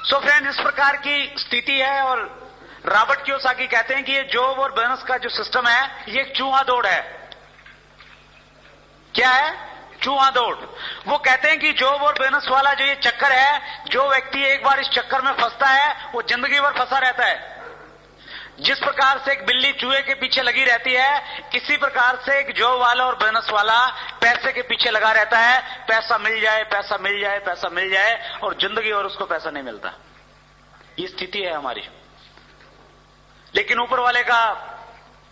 सो फ्रेंड, इस प्रकार की स्थिति है। और रॉबर्ट कियोसाकी कहते हैं कि ये जॉब और बिजनेस का जो सिस्टम है, ये एक चूहा दौड़ है। क्या है? चूहा दौड़। वो कहते हैं कि जॉब और बिजनेस वाला जो ये चक्कर है, जो व्यक्ति एक बार इस चक्कर में फंसता है वो जिंदगी भर फंसा रहता है। जिस प्रकार से एक बिल्ली चूहे के पीछे लगी रहती है, इसी प्रकार से एक जॉब वाला और बिजनेस वाला पैसे के पीछे लगा रहता है। पैसा मिल जाए, पैसा मिल जाए, पैसा मिल जाए, और जिंदगी भर उसको पैसा नहीं मिलता। ये स्थिति है हमारी। लेकिन ऊपर वाले का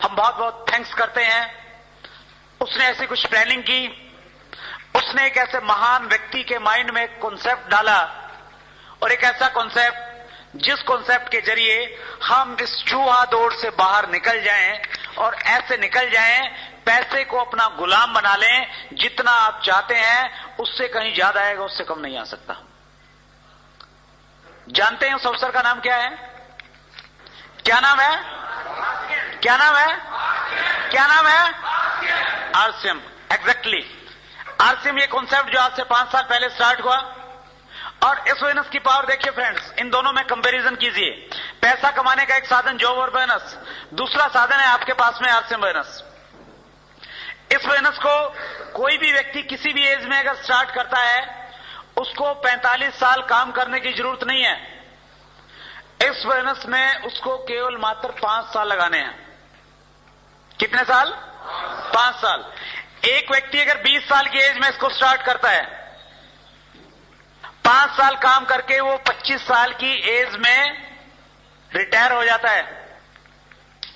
हम बहुत बहुत थैंक्स करते हैं, उसने ऐसी कुछ प्लानिंग की, उसने एक ऐसे महान व्यक्ति के माइंड में एक कॉन्सेप्ट डाला, और एक ऐसा कॉन्सेप्ट जिस कॉन्सेप्ट के जरिए हम इस चूहा दौड़ से बाहर निकल जाएं, और ऐसे निकल जाएं, पैसे को अपना गुलाम बना लें। जितना आप चाहते हैं उससे कहीं ज्यादा आएगा, उससे कम नहीं आ सकता। जानते हैं उस अवसर का नाम क्या है? क्या नाम है? क्या नाम है? क्या नाम है? आरसीएम। एग्जैक्टली। आरसीएम ये कॉन्सेप्ट जो आज से 5 साल पहले स्टार्ट हुआ, और इस बिजनेस की पावर देखिए फ्रेंड्स, इन दोनों में कंपैरिजन कीजिए। पैसा कमाने का एक साधन जॉब और बिजनेस, दूसरा साधन है आपके पास में आरसीएम बिजनेस। इस बिजनेस को कोई भी व्यक्ति किसी भी एज में अगर स्टार्ट करता है, उसको 45 साल काम करने की जरूरत नहीं है। इस बिजनेस में उसको केवल मात्र 5 साल लगाने हैं। कितने साल? 5 साल। एक व्यक्ति अगर 20 साल की एज में इसको स्टार्ट करता है, 5 साल काम करके वो 25 साल की एज में रिटायर हो जाता है।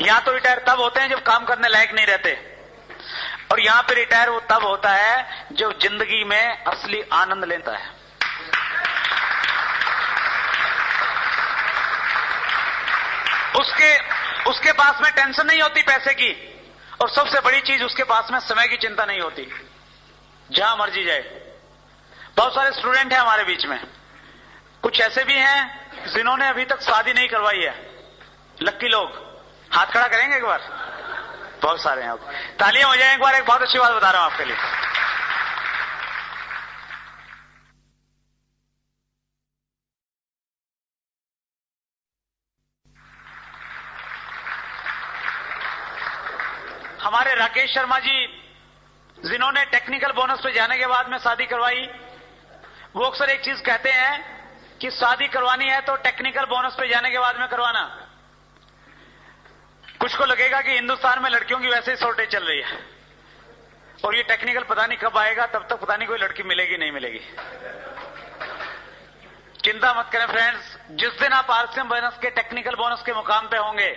यहां तो रिटायर तब होते हैं जब काम करने लायक नहीं रहते, और यहां पे रिटायर वो तब होता है जब जिंदगी में असली आनंद लेता है। उसके पास में टेंशन नहीं होती पैसे की, और सबसे बड़ी चीज उसके पास में समय की चिंता नहीं होती, जहां मर्जी जाए। बहुत सारे स्टूडेंट हैं हमारे बीच में, कुछ ऐसे भी हैं जिन्होंने अभी तक शादी नहीं करवाई है। लक्की लोग हाथ खड़ा करेंगे एक बार? बहुत सारे हैं। तालियां हो जाए एक बार। एक बहुत अच्छी बात बता रहा हूं आपके लिए। हमारे राकेश शर्मा जी, जिन्होंने टेक्निकल बोनस पे जाने के बाद में शादी करवाई, वो अक्सर एक चीज कहते हैं कि शादी करवानी है तो टेक्निकल बोनस पे जाने के बाद में करवाना। कुछ को लगेगा कि हिंदुस्तान में लड़कियों की वैसे ही शॉर्टेज चल रही है और ये टेक्निकल पता नहीं कब आएगा, तब तक पता नहीं कोई लड़की मिलेगी नहीं मिलेगी। चिंता मत करें फ्रेंड्स, जिस दिन आप आरसीएम बोनस के टेक्निकल बोनस के मुकाम पे होंगे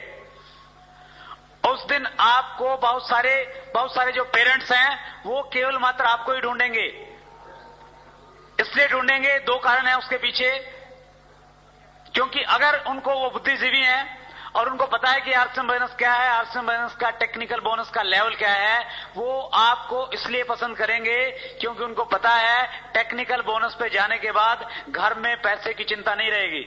उस दिन आपको बहुत सारे जो पेरेंट्स हैं वो केवल मात्र आपको ही ढूंढेंगे। इसलिए ढूंढेंगे, दो कारण है उसके पीछे। क्योंकि अगर उनको वो बुद्धिजीवी हैं और उनको पता है कि आरसीएम बोनस क्या है, आरसीएम बोनस का टेक्निकल बोनस का लेवल क्या है, वो आपको इसलिए पसंद करेंगे क्योंकि उनको पता है टेक्निकल बोनस पे जाने के बाद घर में पैसे की चिंता नहीं रहेगी।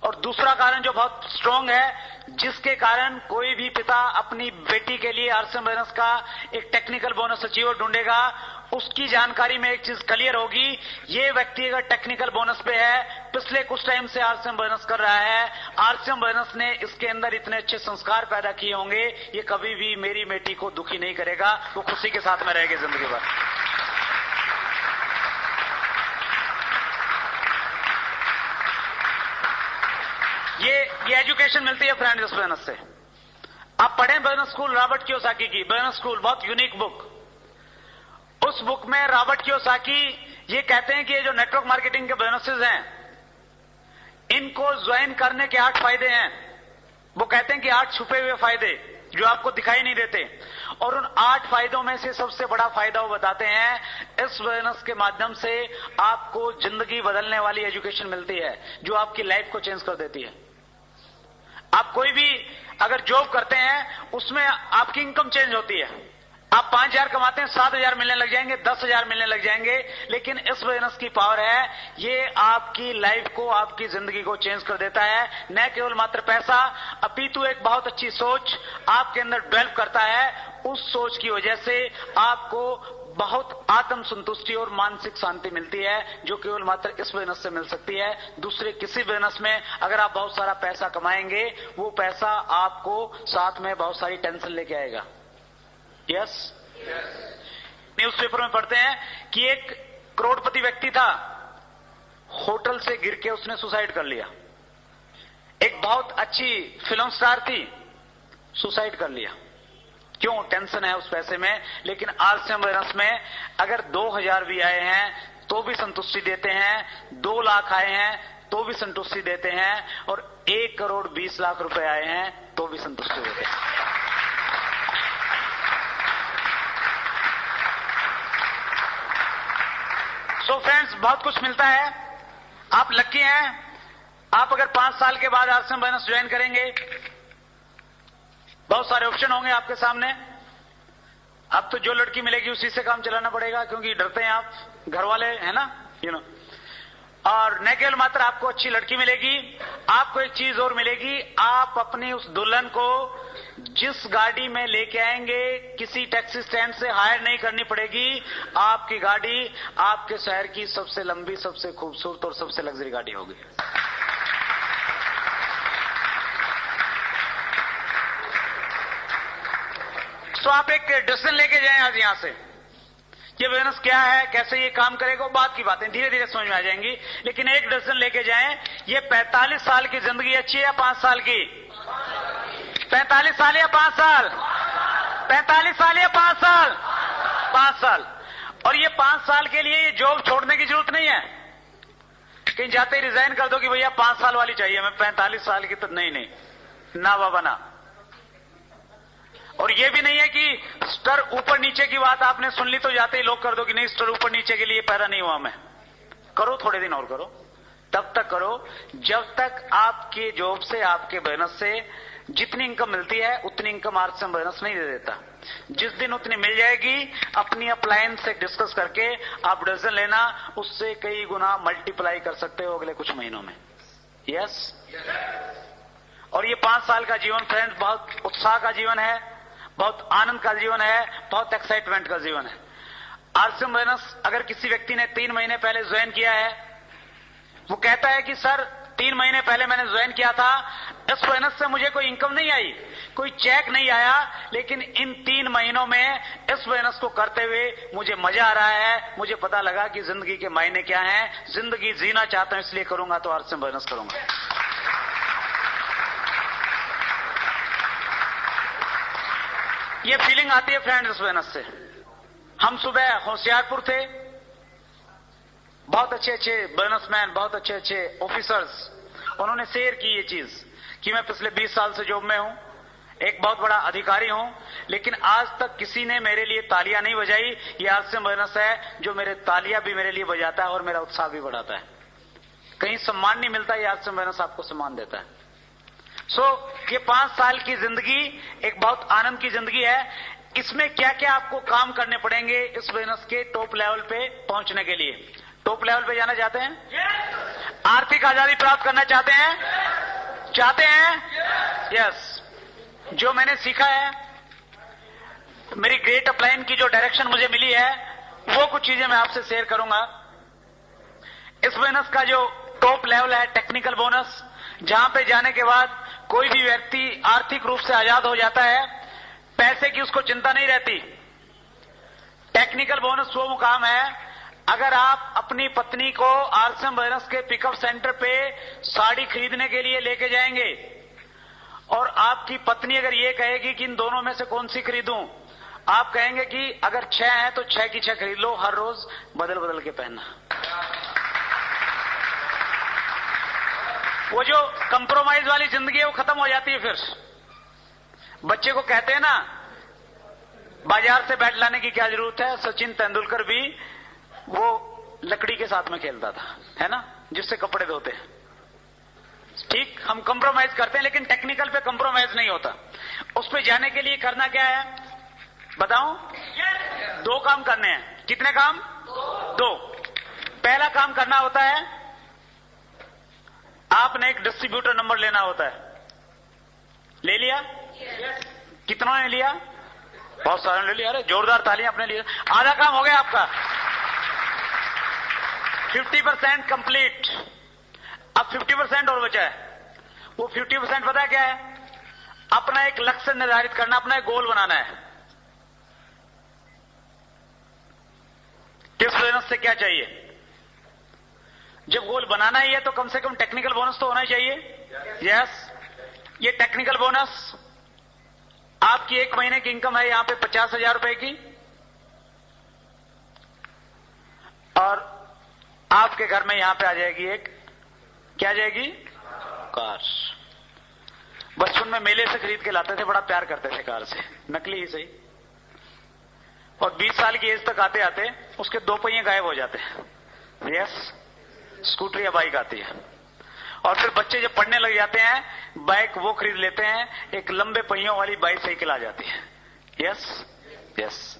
और दूसरा कारण जो बहुत स्ट्रांग है, जिसके कारण कोई भी पिता अपनी बेटी के लिए आरसीएम बोनस का एक टेक्निकल बोनस अचीवर ढूंढेगा, उसकी जानकारी में एक चीज क्लियर होगी, ये व्यक्ति अगर टेक्निकल बोनस पे है, पिछले कुछ टाइम से आरसीएम बोनस कर रहा है, आरसीएम बोनस ने इसके अंदर इतने अच्छे संस्कार पैदा किए होंगे, ये कभी भी मेरी बेटी को दुखी नहीं करेगा, वो खुशी के साथ में रहेगी जिंदगी भर। ये एजुकेशन मिलती है फ्रेंड्स इस बोनस से। आप पढ़ें बिजनेस स्कूल रॉबर्ट कियोसाकी की, बिजनेस स्कूल बहुत यूनिक बुक। उस बुक में रॉबर्ट कियोसाकी ये कहते हैं कि ये जो नेटवर्क मार्केटिंग के बिजनेसेस हैं, इनको ज्वाइन करने के 8 फायदे हैं। वो कहते हैं कि 8 छुपे हुए फायदे जो आपको दिखाई नहीं देते, और उन 8 फायदों में से सबसे बड़ा फायदा वो बताते हैं, इस बिजनेस के माध्यम से आपको जिंदगी बदलने वाली एजुकेशन मिलती है जो आपकी लाइफ को चेंज कर देती है। आप कोई भी अगर जॉब करते हैं उसमें आपकी इनकम चेंज होती है। आप 5,000 कमाते हैं, 7,000 मिलने लग जाएंगे, 10,000 मिलने लग जाएंगे, लेकिन इस बिजनेस की पावर है, ये आपकी लाइफ को, आपकी जिंदगी को चेंज कर देता है। न केवल मात्र पैसा, अपितु एक बहुत अच्छी सोच आपके अंदर डेवलप करता है। उस सोच की वजह से आपको बहुत आत्म संतुष्टि और मानसिक शांति मिलती है, जो केवल मात्र इस बिजनेस से मिल सकती है। दूसरे किसी बिजनेस में अगर आप बहुत सारा पैसा कमाएंगे, वो पैसा आपको साथ में बहुत सारी टेंशन लेके आएगा। यस, न्यूज़पेपर में पढ़ते हैं कि एक करोड़पति व्यक्ति था, होटल से गिर के उसने सुसाइड कर लिया। एक बहुत अच्छी फिल्म स्टार थी, सुसाइड कर लिया। क्यों? टेंशन है उस पैसे में। लेकिन आरसीएम बिजनेस में अगर 2,000 भी आए हैं तो भी संतुष्टि देते हैं, 2 लाख आए हैं तो भी संतुष्टि देते हैं, और 1 करोड़ 20 लाख रुपए आए हैं तो भी संतुष्टि देते हैं। सो फ्रेंड्स, बहुत कुछ मिलता है। आप लकी हैं। आप अगर 5 साल के बाद आरसीएम बोनस ज्वाइन करेंगे, बहुत सारे ऑप्शन होंगे आपके सामने। अब तो जो लड़की मिलेगी उसी से काम चलाना पड़ेगा, क्योंकि डरते हैं आप, घर वाले है ना, और न केवल मात्र आपको अच्छी लड़की मिलेगी, आपको एक चीज और मिलेगी। आप अपनी उस दुल्हन को जिस गाड़ी में लेके आएंगे, किसी टैक्सी स्टैंड से हायर नहीं करनी पड़ेगी। आपकी गाड़ी आपके शहर की सबसे लंबी, सबसे खूबसूरत और सबसे लग्जरी गाड़ी होगी। तो आप एक डिसीजन लेके जाएं आज यहां से, ये बिजनेस क्या है, कैसे ये काम करेगा, बात की बातें धीरे धीरे समझ में आ जाएंगी। लेकिन एक डिसीजन लेके जाएं, ये 45 साल की जिंदगी अच्छी है या 5 साल की? 45 साल या 5 साल? 45 साल या 5 साल? 5 साल। और ये 5 साल के लिए ये जॉब छोड़ने की जरूरत नहीं है। कहीं जाते ही रिजाइन कर दो कि भैया 5 साल वाली चाहिए, मैं 45 साल की तो नहीं, ना बाबा ना। और ये भी नहीं है कि स्तर ऊपर नीचे की बात आपने सुन ली तो जाते ही लोग कर दो कि नहीं, स्तर ऊपर नीचे के लिए पैदा नहीं हुआ मैं। करो, थोड़े दिन और करो, तब तक करो जब तक आपके जॉब से, आपके बोनस से जितनी इनकम मिलती है उतनी इनकम आरसीएम बोनस नहीं दे देता। जिस दिन उतनी मिल जाएगी, अपनी अपलायंस से डिस्कस करके आप डिसीजन लेना, उससे कई गुना मल्टीप्लाई कर सकते हो अगले कुछ महीनों में। यस। और ये 5 साल का जीवन फ्रेंड्स बहुत उत्साह का जीवन है, बहुत आनंद का जीवन है, बहुत एक्साइटमेंट का जीवन है। आरसीएम बोनस अगर किसी व्यक्ति ने 3 महीने पहले ज्वाइन किया है, वो कहता है कि सर 3 महीने पहले मैंने ज्वाइन किया था, इस बोनस से मुझे कोई इनकम नहीं आई, कोई चेक नहीं आया, लेकिन इन 3 महीनों में इस बोनस को करते हुए मुझे मजा आ रहा है, मुझे पता लगा कि जिंदगी के मायने क्या हैं, जिंदगी जीना चाहता हूं इसलिए करूंगा तो आरसीएम बोनस करूंगा। ये फीलिंग आती है फ्रेंड्स इस बोनस से। हम सुबह होशियारपुर थे, बहुत अच्छे अच्छे बिजनेसमैन, बहुत अच्छे अच्छे ऑफिसर्स, उन्होंने शेयर की ये चीज कि मैं पिछले 20 साल से जॉब में हूं, एक बहुत बड़ा अधिकारी हूं, लेकिन आज तक किसी ने मेरे लिए तालियां नहीं बजाई। ये आरसीएम बोनस है जो मेरे तालियां भी मेरे लिए बजाता है और मेरा उत्साह भी बढ़ाता है। कहीं सम्मान नहीं मिलता, ये आरसीएम बोनस आपको सम्मान देता है। ये 5 साल की जिंदगी एक बहुत आनंद की जिंदगी है। इसमें क्या क्या आपको काम करने पड़ेंगे इस बोनस के टॉप लेवल पे पहुंचने के लिए? टॉप लेवल पे जाना चाहते हैं? आर्थिक आजादी प्राप्त करना चाहते हैं? चाहते हैं? यस। जो मैंने सीखा है, मेरी ग्रेट अपलाइन की जो डायरेक्शन मुझे मिली है, वो कुछ चीजें मैं आपसे शेयर करूंगा। इस बोनस का जो टॉप लेवल है टेक्निकल बोनस, जहां पे जाने के बाद कोई भी व्यक्ति आर्थिक रूप से आजाद हो जाता है, पैसे की उसको चिंता नहीं रहती। टेक्निकल बोनस वो मुकाम है, अगर आप अपनी पत्नी को आरसीएम बोनस के पिकअप सेंटर पे साड़ी खरीदने के लिए लेके जाएंगे और आपकी पत्नी अगर ये कहेगी कि इन दोनों में से कौन सी खरीदूं, आप कहेंगे कि अगर 6 है तो 6 की 6 खरीद लो, हर रोज बदल बदल के पहनना। वो जो कंप्रोमाइज वाली जिंदगी है वो खत्म हो जाती है। फिर बच्चे को कहते हैं ना, बाजार से बैट लाने की क्या जरूरत है, सचिन तेंदुलकर भी वो लकड़ी के साथ में खेलता था, है ना, जिससे कपड़े धोते हैं। ठीक, हम कंप्रोमाइज करते हैं, लेकिन टेक्निकल पे कंप्रोमाइज नहीं होता। उस पे जाने के लिए करना क्या है बताऊं? 2 काम करने हैं। कितने काम? 2। पहला काम करना होता है, आपने एक डिस्ट्रीब्यूटर नंबर लेना होता है। ले लिया? कितनों ने लिया? बहुत सारे ने ले लिया। अरे जोरदार तालियां अपने लिए। आधा काम हो गया आपका, 50% कंप्लीट। अब 50% और बचा है। वो 50% पता है क्या है? अपना एक लक्ष्य निर्धारित करना, अपना एक गोल बनाना है। किस बोनस से क्या चाहिए? जब गोल बनाना ही है तो कम से कम टेक्निकल बोनस तो होना ही चाहिए। यस। ये टेक्निकल बोनस, आपकी 1 महीने की इनकम है यहां पे 50,000 रुपए की, और आपके घर में यहां पे आ जाएगी एक, क्या आ जाएगी? कार। बचपन में मेले से खरीद के लाते थे, बड़ा प्यार करते थे कार से, नकली ही सही। और 20 साल की एज तक आते आते उसके 2 पहिए गायब हो जाते हैं। यस। स्कूटर या बाइक आती है, और फिर बच्चे जब पढ़ने लग जाते हैं, बाइक वो खरीद लेते हैं, एक लंबे पहियों वाली बाइसाइकिल आ जाती है। यस। यस।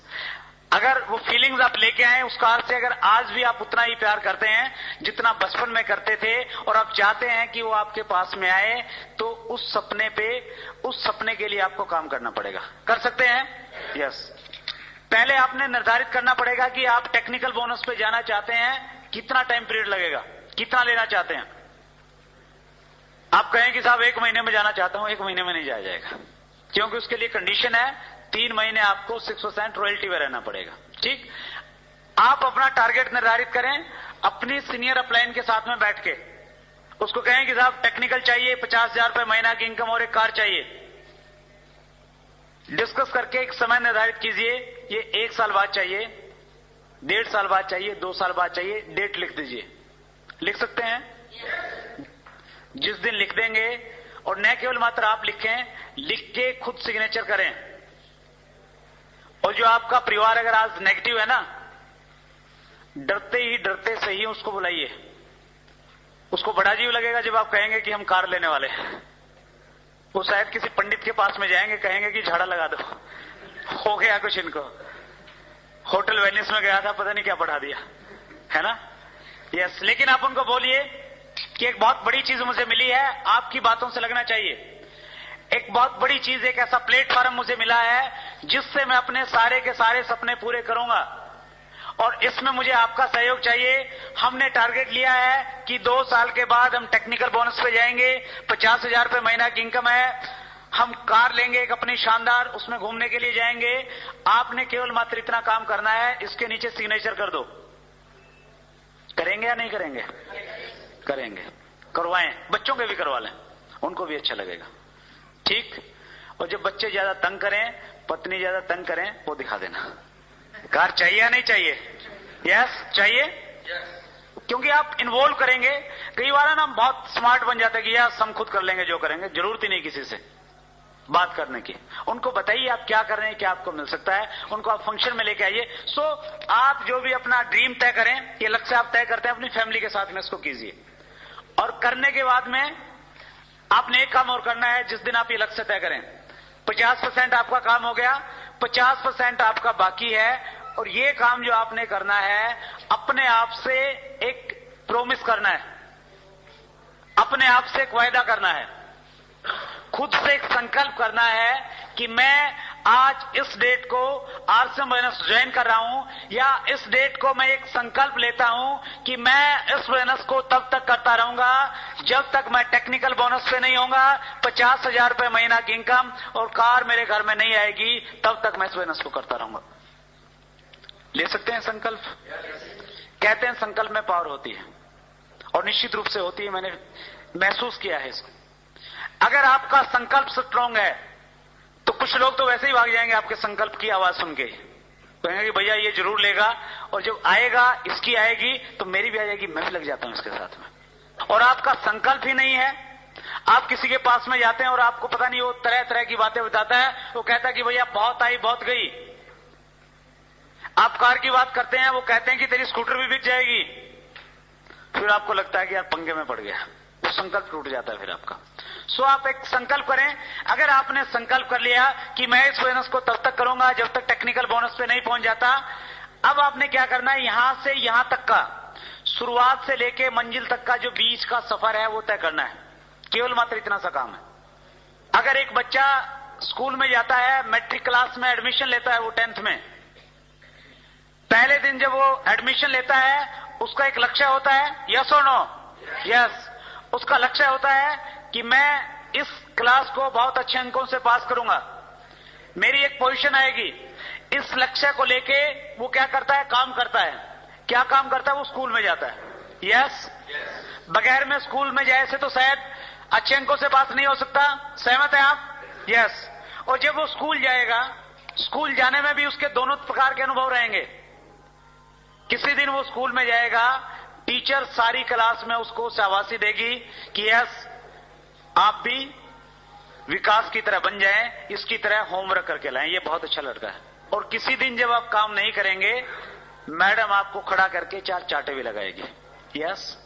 अगर वो फीलिंग्स आप लेके आए उस कार से, अगर आज भी आप उतना ही प्यार करते हैं जितना बचपन में करते थे, और आप चाहते हैं कि वो आपके पास में आए, तो उस सपने के लिए आपको काम करना पड़ेगा। कर सकते हैं? यस। पहले आपने निर्धारित करना पड़ेगा कि आप टेक्निकल बोनस पे जाना चाहते हैं, कितना टाइम पीरियड लगेगा, कितना लेना चाहते हैं। आप कहें कि साहब 1 महीने में जाना चाहता हूं, 1 महीने में नहीं जाया जाएगा, क्योंकि उसके लिए कंडीशन है 3 महीने आपको 6% रॉयल्टी में रहना पड़ेगा। ठीक। आप अपना टारगेट निर्धारित करें, अपनी सीनियर अपलाइन के साथ में बैठ के उसको कहें कि साहब टेक्निकल चाहिए, 50,000 रुपए महीना की इनकम और एक कार चाहिए। डिस्कस करके एक समय निर्धारित कीजिए, ये 1 साल बाद चाहिए, 1.5 साल बाद चाहिए, 2 साल बाद चाहिए, डेट लिख दीजिए। लिख सकते हैं? जिस दिन लिख देंगे, और न केवल मात्र आप लिखें, लिख के खुद सिग्नेचर करें, और जो आपका परिवार अगर आज नेगेटिव है ना, डरते ही डरते सही उसको बुलाइए, उसको बड़ा अजीब लगेगा जब आप कहेंगे कि हम कार लेने वाले हैं। वो शायद किसी पंडित के पास में जाएंगे, कहेंगे कि झाड़ा लगा दो, हो गया कुछ इनको। होटल वेनिस में गया था, पता नहीं क्या पढ़ा दिया, है ना। यस, लेकिन आप उनको बोलिए कि एक बहुत बड़ी चीज मुझे मिली है, आपकी बातों से लगना चाहिए। एक बहुत बड़ी चीज, एक ऐसा प्लेटफॉर्म मुझे मिला है जिससे मैं अपने सारे के सारे सपने पूरे करूंगा, और इसमें मुझे आपका सहयोग चाहिए। हमने टारगेट लिया है कि 2 साल के बाद हम टेक्निकल बोनस पे जाएंगे, 50,000 रुपए महीना की इनकम है, हम कार लेंगे एक अपनी शानदार, उसमें घूमने के लिए जाएंगे। आपने केवल मात्र इतना काम करना है, इसके नीचे सिग्नेचर कर दो। करेंगे या नहीं करेंगे? करेंगे, करवाएं, बच्चों के भी करवा लें, उनको भी अच्छा लगेगा, ठीक। और जब बच्चे ज्यादा तंग करें, पत्नी ज्यादा तंग करें, वो दिखा देना। कार चाहिए या नहीं चाहिए? यस, चाहिए। क्योंकि आप इन्वॉल्व करेंगे। कई बार ना हम बहुत स्मार्ट बन जाते हैं कि यार हम खुद कर लेंगे जो करेंगे, जरूरत ही नहीं किसी से बात करने की। उनको बताइए आप क्या कर रहे हैं, क्या आपको मिल सकता है, उनको आप फंक्शन में लेके आइए। सो आप जो भी अपना ड्रीम तय करें, ये लक्ष्य आप तय करते हैं, अपनी फैमिली के साथ में इसको कीजिए। और करने के बाद में आपने एक काम और करना है। जिस दिन आप ये लक्ष्य तय करें, 50% आपका काम हो गया, 50% आपका बाकी है। और ये काम जो आपने करना है, अपने आप से एक प्रॉमिस करना है, अपने आप से एक वायदा करना है, खुद से एक संकल्प करना है कि मैं आज इस डेट को आरसीएम बोनस ज्वाइन कर रहा हूं, या इस डेट को मैं एक संकल्प लेता हूं कि मैं इस बोनस को तब तक करता रहूंगा जब तक मैं टेक्निकल बोनस पे नहीं होऊंगा। 50,000 रुपए महीना की इनकम और कार मेरे घर में नहीं आएगी, तब तक मैं इस बोनस को करता रहूंगा। ले सकते हैं संकल्प? कहते हैं संकल्प में पावर होती है, और निश्चित रूप से होती है, मैंने महसूस किया है इसको। अगर आपका संकल्प स्ट्रांग है तो कुछ लोग तो वैसे ही भाग जाएंगे आपके संकल्प की आवाज सुन के, कहेंगे कि भैया ये जरूर लेगा, और जब आएगा, इसकी आएगी तो मेरी भी आ जाएगी, मैं भी लग जाता हूं इसके साथ में। और आपका संकल्प ही नहीं है, आप किसी के पास में जाते हैं और आपको पता नहीं, वो तरह तरह की बातें बताता है, वो कहता है कि भैया बहुत आई बहुत गई। आप कार की बात करते हैं, वो कहते हैं कि तेरी स्कूटर भी बिक जाएगी। फिर आपको लगता है कि यार पंगे में पड़ गया, वो संकल्प टूट जाता है फिर आपका। सो आप एक संकल्प करें। अगर आपने संकल्प कर लिया कि मैं इस बोनस को तब तक करूंगा जब तक टेक्निकल बोनस पे नहीं पहुंच जाता, अब आपने क्या करना है, यहां से यहां तक का, शुरुआत से लेके मंजिल तक का जो बीच का सफर है वो तय करना है। केवल मात्र इतना सा काम है। अगर एक बच्चा स्कूल में जाता है, मैट्रिक क्लास में एडमिशन लेता है, वो 10th में, पहले दिन जब वो एडमिशन लेता है, उसका एक लक्ष्य होता है, यस और नो? यस। उसका लक्ष्य होता है कि मैं इस क्लास को बहुत अच्छे अंकों से पास करूंगा, मेरी एक पोजीशन आएगी। इस लक्ष्य को लेके वो क्या करता है, काम करता है। क्या काम करता है? वो स्कूल में जाता है। यस। बगैर में स्कूल में जाए से तो शायद अच्छे अंकों से पास नहीं हो सकता। सहमत है आप? यस। और जब वो स्कूल जाएगा, स्कूल जाने में भी उसके दोनों प्रकार के अनुभव रहेंगे। किसी दिन वो स्कूल में जाएगा, टीचर सारी क्लास में उसको शाबाशी देगी कि यस आप भी विकास की तरह बन जाएं, इसकी तरह होमवर्क करके लाएं, ये बहुत अच्छा लड़का है। और किसी दिन जब आप काम नहीं करेंगे, मैडम आपको खड़ा करके 4 चांटे भी लगाएगी। यस।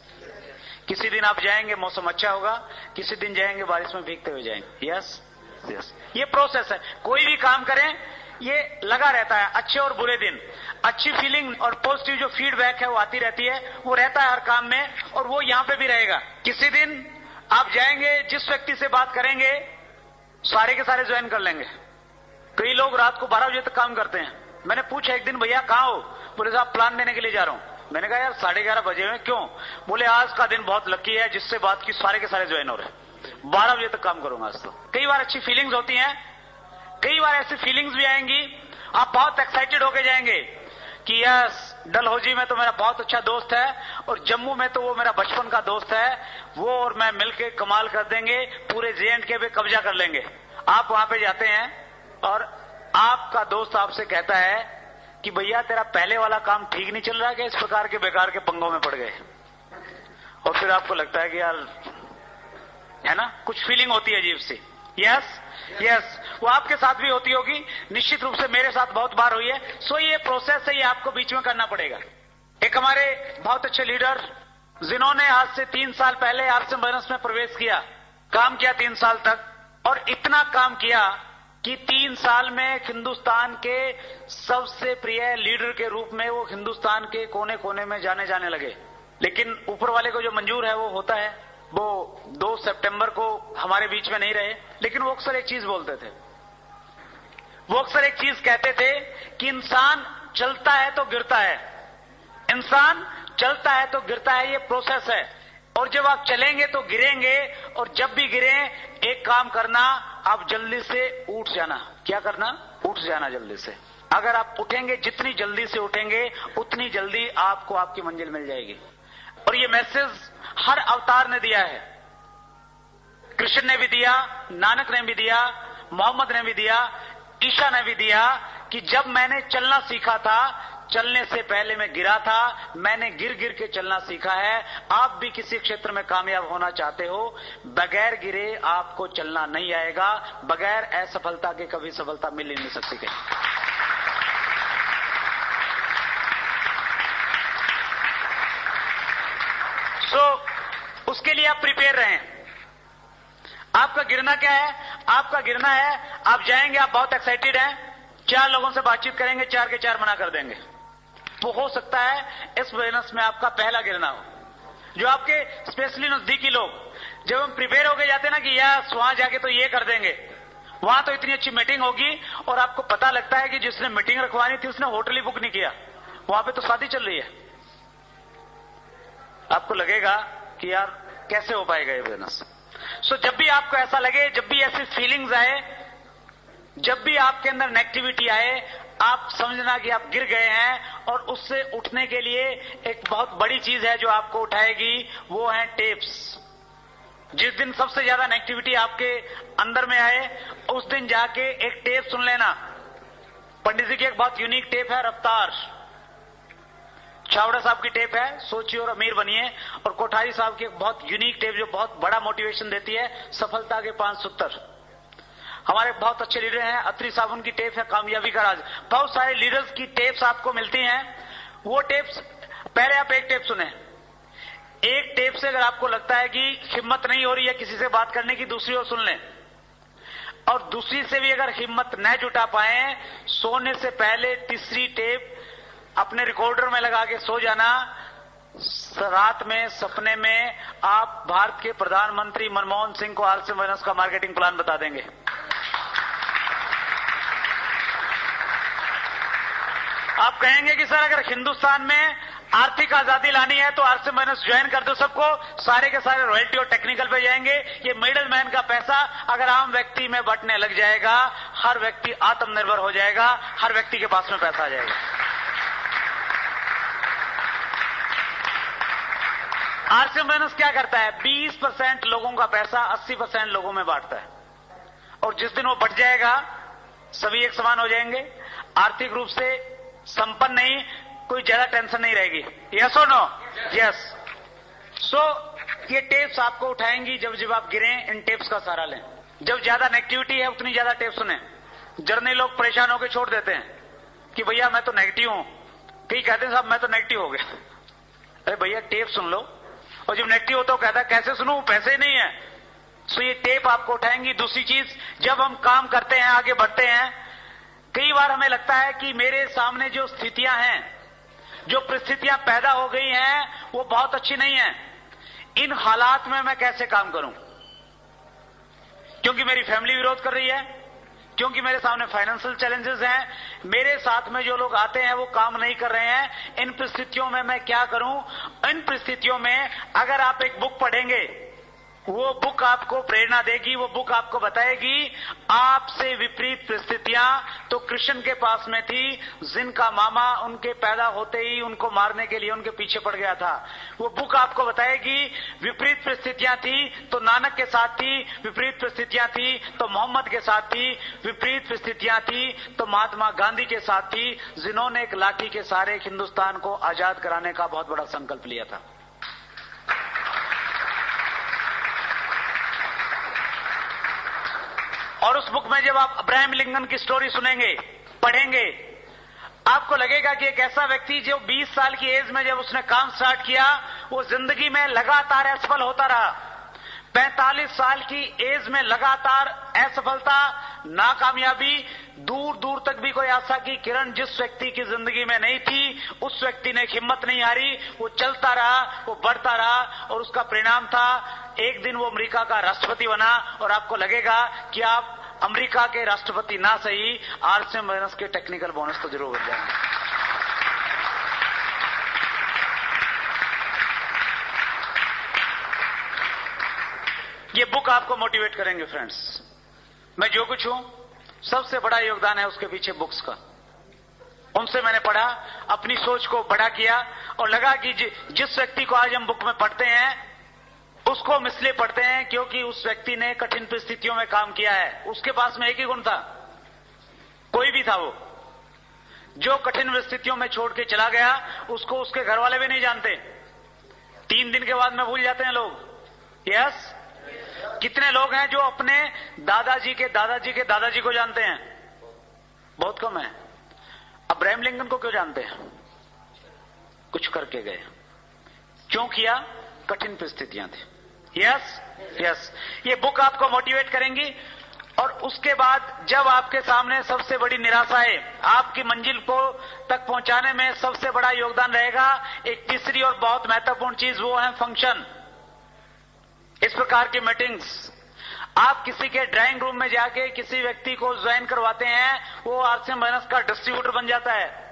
किसी दिन आप जाएंगे, मौसम अच्छा होगा, किसी दिन जाएंगे बारिश में भीगते हुए जाएंगे। Yes yes. ये प्रोसेस है। कोई भी काम करें, ये लगा रहता है। अच्छे और बुरे दिन, अच्छी फीलिंग और पॉजिटिव जो फीडबैक है वो आती रहती है, वो रहता है हर काम में, और वो यहां पे भी रहेगा। किसी दिन आप जाएंगे, जिस व्यक्ति से बात करेंगे, सारे के सारे ज्वाइन कर लेंगे। कई लोग रात को 12 बजे तक काम करते हैं। मैंने पूछा एक दिन, भैया कहां हो? बोले साहब प्लान देने के लिए जा रहा हूं। मैंने कहा यार 11:30 बजे हुए, क्यों? बोले आज का दिन बहुत लकी है, जिससे बात की सारे के सारे ज्वाइन हो रहे हैं, 12 बजे तक काम करूंगा आज तो। कई बार अच्छी फीलिंग्स होती हैं, कई बार ऐसी फीलिंग्स भी आएंगी, आप बहुत एक्साइटेड होके जाएंगे कि यस डलहौजी में तो मेरा बहुत अच्छा दोस्त है, और जम्मू में तो वो मेरा बचपन का दोस्त है, वो और मैं मिलके कमाल कर देंगे, पूरे J&K पे कब्जा कर लेंगे। आप वहां पे जाते हैं और आपका दोस्त आपसे कहता है कि भैया तेरा पहले वाला काम ठीक नहीं चल रहा है कि इस प्रकार के बेकार के पंगों में पड़ गए। और फिर आपको लगता है कि यार, है ना, कुछ फीलिंग होती है अजीब सी। यस यस, वो आपके साथ भी होती होगी, निश्चित रूप से मेरे साथ बहुत बार हुई है। सो ये प्रोसेस है, ये आपको बीच में करना पड़ेगा। एक हमारे बहुत अच्छे लीडर जिन्होंने आज से 3 साल पहले आरसीएम फाइनेंस में प्रवेश किया, काम किया 3 साल तक, और इतना काम किया कि 3 साल में हिंदुस्तान के सबसे प्रिय लीडर के रूप में वो हिंदुस्तान के कोने कोने में जाने लगे। लेकिन ऊपर वाले को जो मंजूर है वो होता है। वो 2 सितंबर को हमारे बीच में नहीं रहे, लेकिन वो अक्सर एक चीज बोलते थे, वो अक्सर एक चीज कहते थे कि इंसान चलता है तो गिरता है, इंसान चलता है तो गिरता है, ये प्रोसेस है, और जब आप चलेंगे तो गिरेंगे, और जब भी गिरे एक काम करना, आप जल्दी से उठ जाना। क्या करना? उठ जाना जल्दी से। अगर आप उठेंगे, जितनी जल्दी से उठेंगे उतनी जल्दी आपको आपकी मंजिल मिल जाएगी। और ये मैसेज हर अवतार ने दिया है। कृष्ण ने भी दिया, नानक ने भी दिया, मोहम्मद ने भी दिया, ईशा ने भी दिया कि जब मैंने चलना सीखा था, चलने से पहले मैं गिरा था, मैंने गिर गिर के चलना सीखा है। आप भी किसी क्षेत्र में कामयाब होना चाहते हो, बगैर गिरे आपको चलना नहीं आएगा, बगैर असफलता के कभी सफलता मिल ही नहीं सकती कहीं। उसके लिए आप प्रिपेयर रहें। आपका गिरना क्या है? आपका गिरना है, आप जाएंगे, आप बहुत एक्साइटेड हैं, 4 लोगों से बातचीत करेंगे, 4 के 4 मना कर देंगे। वो हो सकता है इस बिजनेस में आपका पहला गिरना हो। जो आपके स्पेशली नजदीकी लोग, जब हम प्रिपेयर होके जाते हैं ना कि यार वहां जाके तो ये कर देंगे, वहां तो इतनी अच्छी मीटिंग होगी, और आपको पता लगता है कि जिसने मीटिंग रखवानी थी उसने होटल ही बुक नहीं किया, वहां पे तो शादी चल रही है। आपको लगेगा कि यार कैसे हो पाएगा ये बिजनेस। सो जब भी आपको ऐसा लगे, जब भी ऐसी फीलिंग्स आए, जब भी आपके अंदर नेगेटिविटी आए, आप समझना कि आप गिर गए हैं, और उससे उठने के लिए एक बहुत बड़ी चीज है जो आपको उठाएगी, वो है टेप्स। जिस दिन सबसे ज्यादा नेगेटिविटी आपके अंदर में आए, उस दिन जाके एक टेप सुन लेना। पंडित जी की एक बहुत यूनिक टेप है, रफ्तार। छावड़ा साहब की टेप है, सोचिए और अमीर बनिए। और कोठारी साहब की एक बहुत यूनिक टेप जो बहुत बड़ा मोटिवेशन देती है, सफलता के 5 सूत्र। हमारे बहुत अच्छे लीडर हैं, अत्री साहब, उनकी टेप है कामयाबी का राज। बहुत सारे लीडर्स की टेप्स आपको मिलती हैं। वो टेप्स, पहले आप एक टेप सुने, एक टेप से अगर आपको लगता है कि हिम्मत नहीं हो रही है किसी से बात करने की, दूसरी ओर सुन लें। और दूसरी से भी अगर हिम्मत न जुटा पाए, सोने से पहले तीसरी टेप अपने रिकॉर्डर में लगा के सो जाना। रात में सपने में आप भारत के प्रधानमंत्री मनमोहन सिंह को आरसीएम फाइनेंस का मार्केटिंग प्लान बता देंगे। आप कहेंगे कि सर अगर हिंदुस्तान में आर्थिक आजादी लानी है तो आरसीएम फाइनेंस ज्वाइन कर दो सबको, सारे के सारे रॉयल्टी और टेक्निकल पे जाएंगे। ये मिडिल मैन का पैसा अगर आम व्यक्ति में बंटने लग जाएगा, हर व्यक्ति आत्मनिर्भर हो जाएगा, हर व्यक्ति के पास में पैसा आ जाएगा। आरसीएम फाइनेंस क्या करता है? 20% लोगों का पैसा 80% लोगों में बांटता है, और जिस दिन वो बट जाएगा सभी एक समान हो जाएंगे, आर्थिक रूप से संपन्न नहीं, कोई ज्यादा टेंशन नहीं रहेगी। यस और नो? यस। सो ये टेप्स आपको उठाएंगी जब जब आप गिरें, इन टेप्स का सहारा लें। जब ज्यादा नेगेटिविटी है उतनी ज्यादा टेप सुने। जर्नी लोग परेशान होकर छोड़ देते हैं कि भैया मैं तो नेगेटिव हूं, कई कहते हैं साहब मैं तो नेगेटिव हो गया। अरे भैया टेप सुन लो, और जब नेगेटिव होता है कहता है कैसे सुनूं, पैसे नहीं है। सो ये टेप आपको उठाएंगी। दूसरी चीज, जब हम काम करते हैं, आगे बढ़ते हैं, कई बार हमें लगता है कि मेरे सामने जो स्थितियां हैं, जो परिस्थितियां पैदा हो गई हैं, वो बहुत अच्छी नहीं है। इन हालात में मैं कैसे काम करूं? क्योंकि मेरी फैमिली विरोध कर रही है, क्योंकि मेरे सामने फाइनेंशियल चैलेंजेस हैं, मेरे साथ में जो लोग आते हैं वो काम नहीं कर रहे हैं। इन परिस्थितियों में मैं क्या करूं? इन परिस्थितियों में अगर आप एक बुक पढ़ेंगे, वो बुक आपको प्रेरणा देगी, वो बुक आपको बताएगी आपसे विपरीत परिस्थितियां तो कृष्ण के पास में थी, जिनका मामा उनके पैदा होते ही उनको मारने के लिए उनके पीछे पड़ गया था। वो बुक आपको बताएगी विपरीत परिस्थितियां थी तो नानक के साथ थी, विपरीत परिस्थितियां थी तो मोहम्मद के साथ थी, विपरीत परिस्थितियां थी तो महात्मा गांधी के साथ थी, जिन्होंने एक लाठी के सहारे हिंदुस्तान को आजाद कराने का बहुत बड़ा संकल्प लिया था। और उस बुक में जब आप अब्राहम लिंकन की स्टोरी सुनेंगे, पढ़ेंगे, आपको लगेगा कि एक ऐसा व्यक्ति जो 20 साल की एज में जब उसने काम स्टार्ट किया, वो जिंदगी में लगातार असफल होता रहा। 45 साल की एज में लगातार असफलता, नाकामयाबी, दूर दूर तक भी कोई आशा की किरण जिस व्यक्ति की जिंदगी में नहीं थी, उस व्यक्ति ने हिम्मत नहीं हारी, वो चलता रहा, वो बढ़ता रहा, और उसका परिणाम था एक दिन वो अमेरिका का राष्ट्रपति बना। और आपको लगेगा कि आप अमेरिका के राष्ट्रपति ना सही, आरसीएम फाइनेंस के टेक्निकल बोनस तो जरूर बन जाएंगे। ये बुक आपको मोटिवेट करेंगे फ्रेंड्स। मैं जो कुछ हूं, सबसे बड़ा योगदान है उसके पीछे बुक्स का। उनसे मैंने पढ़ा, अपनी सोच को बड़ा किया, और लगा कि जिस व्यक्ति को आज हम बुक में पढ़ते हैं उसको हम इसलिए पढ़ते हैं क्योंकि उस व्यक्ति ने कठिन परिस्थितियों में काम किया है। उसके पास में एक ही गुण था, कोई भी था वो, जो कठिन परिस्थितियों में छोड़ के चला गया, उसको उसके घर वाले भी नहीं जानते। 3 दिन के बाद में भूल जाते हैं लोग। यस, कितने लोग हैं जो अपने दादाजी के दादाजी के दादाजी को जानते हैं? बहुत कम है। अब्राहम लिंकन को क्यों जानते हैं? कुछ करके गए। क्यों किया? कठिन परिस्थितियां थी। यस यस, ये बुक आपको मोटिवेट करेंगी। और उसके बाद जब आपके सामने सबसे बड़ी निराशा है, आपकी मंजिल को तक पहुंचाने में सबसे बड़ा योगदान रहेगा एक तीसरी और बहुत महत्वपूर्ण चीज, वो है फंक्शन। इस प्रकार की मीटिंग्स आप किसी के ड्राइंग रूम में जाके किसी व्यक्ति को ज्वाइन करवाते हैं, वो आरसीएम फाइनेंस का डिस्ट्रीब्यूटर बन जाता है।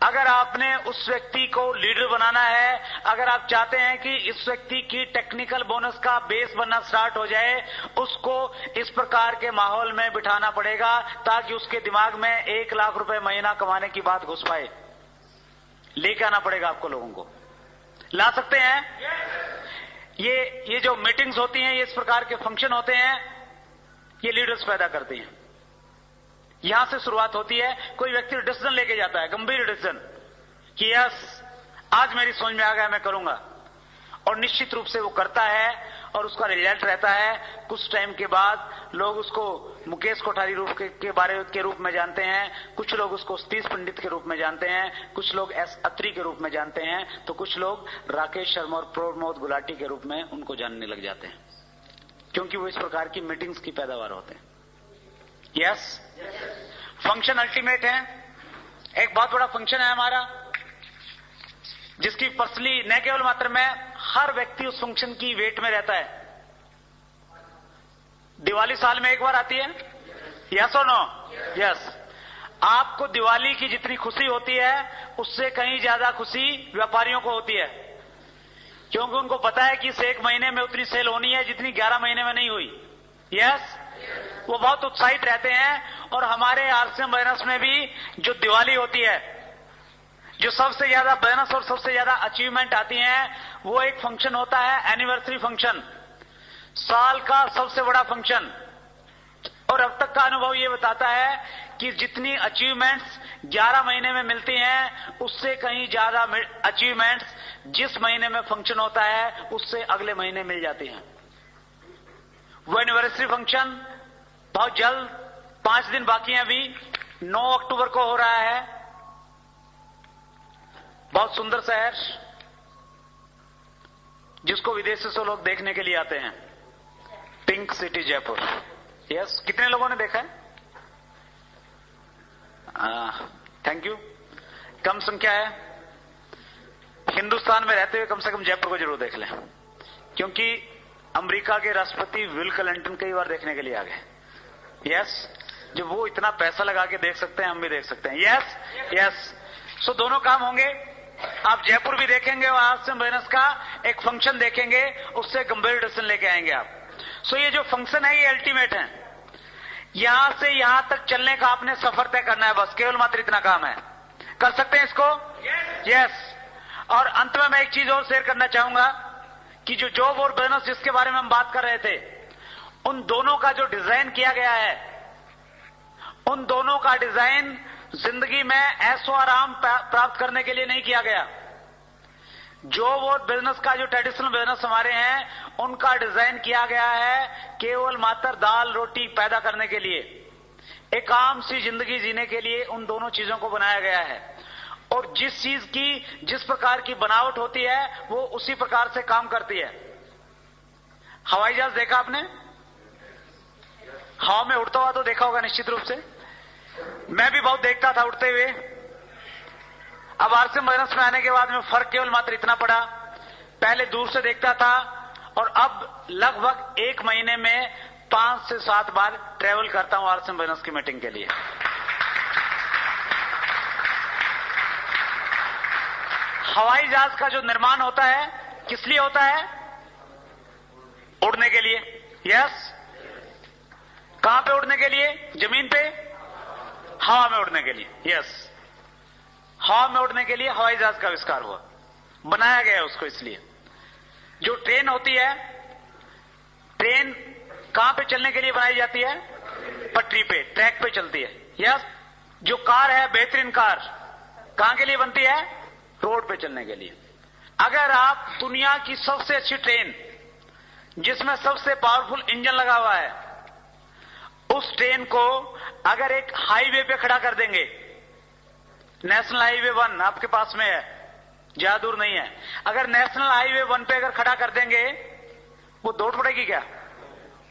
अगर आपने उस व्यक्ति को लीडर बनाना है, अगर आप चाहते हैं कि इस व्यक्ति की टेक्निकल बोनस का बेस बनना स्टार्ट हो जाए, उसको इस प्रकार के माहौल में बिठाना पड़ेगा ताकि उसके दिमाग में 1 लाख रुपए महीना कमाने की बात घुस पाए। लेके आना पड़ेगा आपको, लोगों को ला सकते हैं। ये जो मीटिंग्स होती हैं, ये इस प्रकार के फंक्शन होते हैं, ये लीडर्स पैदा करती हैं। यहां से शुरुआत होती है। कोई व्यक्ति डिसीजन लेके जाता है, गंभीर डिसीजन, कि यस आज मेरी समझ में आ गया, मैं करूंगा, और निश्चित रूप से वो करता है, और उसका रिजल्ट रहता है। कुछ टाइम के बाद लोग उसको मुकेश कोठारी के रूप में जानते हैं, कुछ लोग उसको सतीश पंडित के रूप में जानते हैं, कुछ लोग एस अत्री के रूप में जानते हैं, तो कुछ लोग राकेश शर्मा और प्रमोद गुलाटी के रूप में उनको जानने लग जाते हैं, क्योंकि वो इस प्रकार की मीटिंग्स की पैदावार होते हैं। यस, फंक्शन अल्टीमेट है। एक बहुत बड़ा फंक्शन है हमारा, जिसकी पर्सनली न केवल मात्र में हर व्यक्ति उस फंक्शन की वेट में रहता है। दिवाली साल में एक बार आती है, यस और नो? यस। आपको दिवाली की जितनी खुशी होती है, उससे कहीं ज्यादा खुशी व्यापारियों को होती है, क्योंकि उनको पता है कि इस 1 महीने में उतनी सेल होनी है जितनी 11 महीने में नहीं हुई। यस, वो बहुत उत्साहित रहते हैं। और हमारे आरसीएम फाइनेंस में भी जो दिवाली होती है, जो सबसे ज्यादा बोनस और सबसे ज्यादा अचीवमेंट आती हैं, वो एक फंक्शन होता है, एनिवर्सरी फंक्शन, साल का सबसे बड़ा फंक्शन। और अब तक का अनुभव ये बताता है कि जितनी अचीवमेंट्स 11 महीने में मिलती हैं, उससे कहीं ज्यादा अचीवमेंट्स जिस महीने में फंक्शन होता है उससे अगले महीने मिल जाती हैं। वो एनिवर्सरी फंक्शन बहुत जल्द, 5 दिन बाकी हैं अभी, 9 अक्टूबर को हो रहा है। बहुत सुंदर शहर, जिसको विदेशों से लोग देखने के लिए आते हैं, पिंक सिटी जयपुर। यस, कितने लोगों ने देखा है? Thank you. कम संख्या है। हिंदुस्तान में रहते हुए कम से कम जयपुर को जरूर देख लें, क्योंकि अमेरिका के राष्ट्रपति विल क्लिंटन कई बार देखने के लिए आ गए। यस, जब वो इतना पैसा लगा के देख सकते हैं, हम भी देख सकते हैं। यस यस, सो दोनों काम होंगे। आप जयपुर भी देखेंगे और आरसीएम फाइनेंस का एक फंक्शन देखेंगे, उससे गंभीर डिसीजन लेके आएंगे आप। सो ये जो फंक्शन है, ये अल्टीमेट है। यहां से यहां तक चलने का आपने सफर तय करना है, बस केवल मात्र इतना काम है। कर सकते हैं इसको? यस। और अंत में मैं एक चीज और शेयर करना चाहूंगा कि जो जॉब और बिजनेस जिसके बारे में हम बात कर रहे थे, उन दोनों का जो डिजाइन किया गया है, उन दोनों का डिजाइन जिंदगी में ऐशो आराम प्राप्त करने के लिए नहीं किया गया। जॉब और बिजनेस का जो ट्रेडिशनल बिजनेस हमारे हैं, उनका डिजाइन किया गया है केवल मात्र दाल रोटी पैदा करने के लिए, एक आम सी जिंदगी जीने के लिए उन दोनों चीजों को बनाया गया है। और जिस चीज की जिस प्रकार की बनावट होती है वो उसी प्रकार से काम करती है। हवाई जहाज देखा आपने? हवा में उड़ता हुआ तो देखा होगा निश्चित रूप से। मैं भी बहुत देखता था उड़ते हुए। अब आरसीएम फाइनेंस में आने के बाद में फर्क केवल मात्र इतना पड़ा, पहले दूर से देखता था और अब लगभग एक महीने में 5 से 7 बार ट्रेवल करता हूं आरसीएम फाइनेंस की मीटिंग के लिए। हवाई जहाज का जो निर्माण होता है किस लिए होता है? उड़ने के लिए। यस। कहां पे उड़ने के लिए? जमीन पे? हवा में उड़ने के लिए। यस। हवा में उड़ने के लिए हवाई जहाज का आविष्कार हुआ, बनाया गया उसको। इसलिए जो ट्रेन होती है, ट्रेन कहां पे चलने के लिए बनाई जाती है? पटरी पे, ट्रैक पे चलती है। यस। जो कार है, बेहतरीन कार कहां के लिए बनती है? रोड पे चलने के लिए। अगर आप दुनिया की सबसे अच्छी ट्रेन जिसमें सबसे पावरफुल इंजन लगा हुआ है, उस ट्रेन को अगर एक हाईवे पे खड़ा कर देंगे, नेशनल हाईवे 1 आपके पास में है, ज्यादा दूर नहीं है, अगर नेशनल हाईवे 1 पे अगर खड़ा कर देंगे, वो दौड़ पड़ेगी क्या?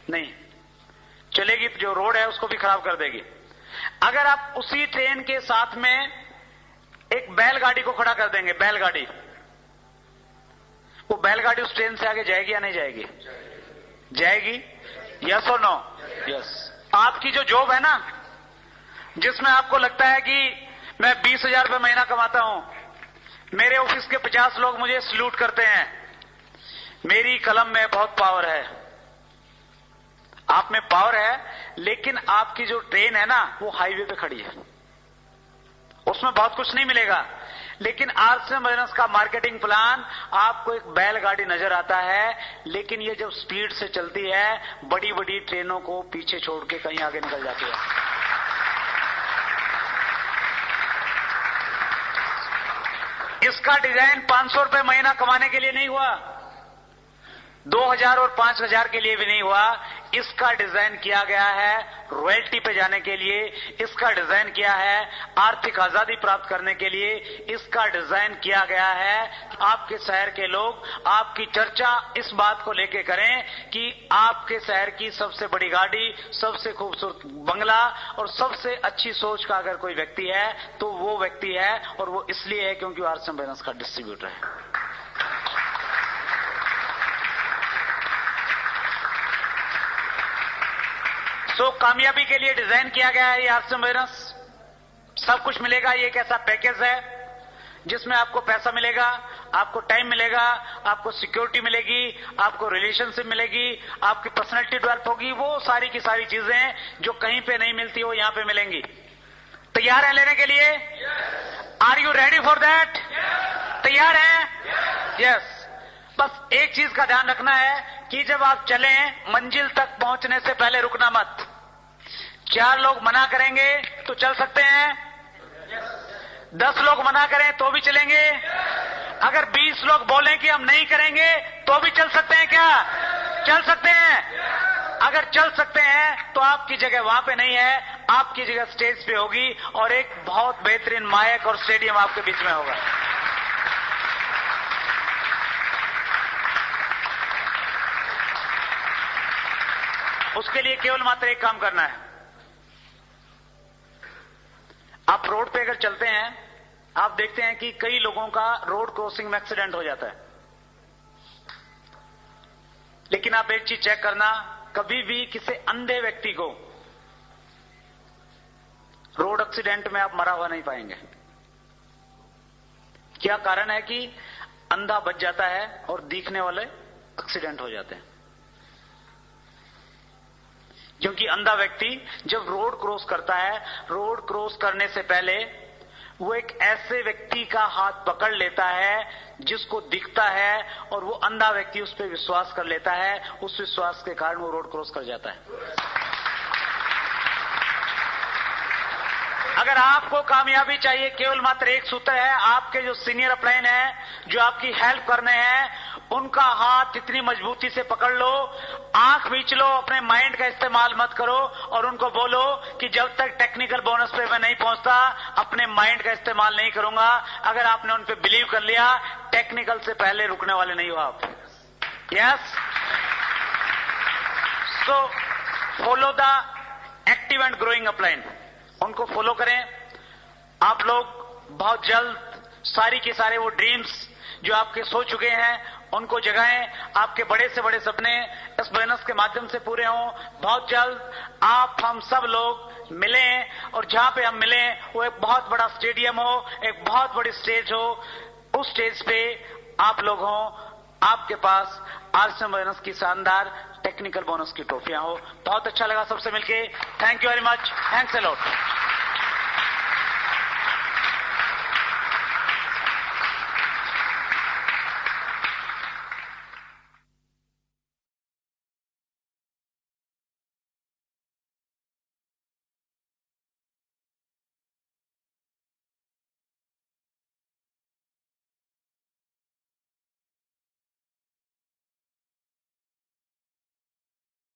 नहीं चलेगी। जो रोड है उसको भी खराब कर देगी। अगर आप उसी ट्रेन के साथ में एक बैलगाड़ी को खड़ा कर देंगे, बैलगाड़ी, वो बैलगाड़ी उस ट्रेन से आगे जाएगी या नहीं जाएगी? जाएगी। यस और नो? यस। आपकी जो जॉब है ना, जिसमें आपको लगता है कि मैं 20,000 रुपये महीना कमाता हूं, मेरे ऑफिस के 50 लोग मुझे सल्यूट करते हैं, मेरी कलम में बहुत पावर है। आप में पावर है, लेकिन आपकी जो ट्रेन है ना वो हाईवे पे खड़ी है, उसमें बहुत कुछ नहीं मिलेगा। लेकिन आरसीएम फाइनेंस का मार्केटिंग प्लान, आपको एक बैलगाड़ी नजर आता है, लेकिन ये जब स्पीड से चलती है, बड़ी बड़ी ट्रेनों को पीछे छोड़ के कहीं आगे निकल जाती है। इसका डिजाइन 500 रुपए महीना कमाने के लिए नहीं हुआ, 2,000 और 5,000 के लिए भी नहीं हुआ। इसका डिजाइन किया गया है रॉयल्टी पे जाने के लिए, इसका डिजाइन किया है आर्थिक आजादी प्राप्त करने के लिए, इसका डिजाइन किया गया है आपके शहर के लोग आपकी चर्चा इस बात को लेके करें कि आपके शहर की सबसे बड़ी गाड़ी, सबसे खूबसूरत बंगला और सबसे अच्छी सोच का अगर कोई व्यक्ति है तो वो व्यक्ति है, और वो इसलिए है क्योंकि वो आरसीएम फाइनेंस का डिस्ट्रीब्यूटर है। तो कामयाबी के लिए डिजाइन किया गया है ये आरसीएम फाइनेंस। सब कुछ मिलेगा। ये एक ऐसा पैकेज है जिसमें आपको पैसा मिलेगा, आपको टाइम मिलेगा, आपको सिक्योरिटी मिलेगी, आपको रिलेशनशिप मिलेगी, आपकी पर्सनैलिटी डेवलप होगी। वो सारी की सारी चीजें जो कहीं पे नहीं मिलती वो यहां पे मिलेंगी। तैयार हैं लेने के लिए? Are you ready for that? तैयार हैं? यस। बस एक चीज का ध्यान रखना है कि जब आप चलें, मंजिल तक पहुंचने से पहले रुकना मत। 4 लोग मना करेंगे तो चल सकते हैं, 10 लोग मना करें तो भी चलेंगे, अगर 20 लोग बोलें कि हम नहीं करेंगे तो भी चल सकते हैं। क्या चल सकते हैं? अगर चल सकते हैं तो आपकी जगह वहां पे नहीं है, आपकी जगह स्टेज पे होगी और एक बहुत बेहतरीन माइक और स्टेडियम आपके बीच में होगा। उसके लिए केवल मात्र एक काम करना है। आप रोड पे अगर चलते हैं, आप देखते हैं कि कई लोगों का रोड क्रॉसिंग में एक्सीडेंट हो जाता है। लेकिन आप एक चीज चेक करना, कभी भी किसी अंधे व्यक्ति को रोड एक्सीडेंट में आप मरा हुआ नहीं पाएंगे। क्या कारण है कि अंधा बच जाता है और दिखने वाले एक्सीडेंट हो जाते हैं। क्योंकि अंधा व्यक्ति जब रोड क्रॉस करता है, रोड क्रॉस करने से पहले वो एक ऐसे व्यक्ति का हाथ पकड़ लेता है जिसको दिखता है, और वो अंधा व्यक्ति उस पर विश्वास कर लेता है। उस विश्वास के कारण वो रोड क्रॉस कर जाता है। अगर आपको कामयाबी चाहिए, केवल मात्र एक सूत्र है, आपके जो सीनियर अपलाइन है, जो आपकी हेल्प करने हैं, उनका हाथ इतनी मजबूती से पकड़ लो, आंख मीच लो, अपने माइंड का इस्तेमाल मत करो और उनको बोलो कि जब तक टेक्निकल बोनस पे मैं नहीं पहुंचता, अपने माइंड का इस्तेमाल नहीं करूंगा। अगर आपने उन पे बिलीव कर लिया, टेक्निकल से पहले रुकने वाले नहीं हो आप। Yes, so follow the active and growing upline, उनको फॉलो करें। आप लोग बहुत जल्द सारी के सारे वो ड्रीम्स जो आपके सो चुके हैं उनको जगाएं। आपके बड़े से बड़े सपने इस बोनस के माध्यम से पूरे हों। बहुत जल्द आप हम सब लोग मिलें और जहां पे हम मिलें वो एक बहुत बड़ा स्टेडियम हो, एक बहुत बड़ी स्टेज हो। उस स्टेज पे आप लोग हों, आपके पास आरसीएम बोनस की शानदार टेक्निकल बोनस की ट्रॉफियां हो। बहुत अच्छा लगा सबसे मिलके। Thank you very much. Thanks a lot.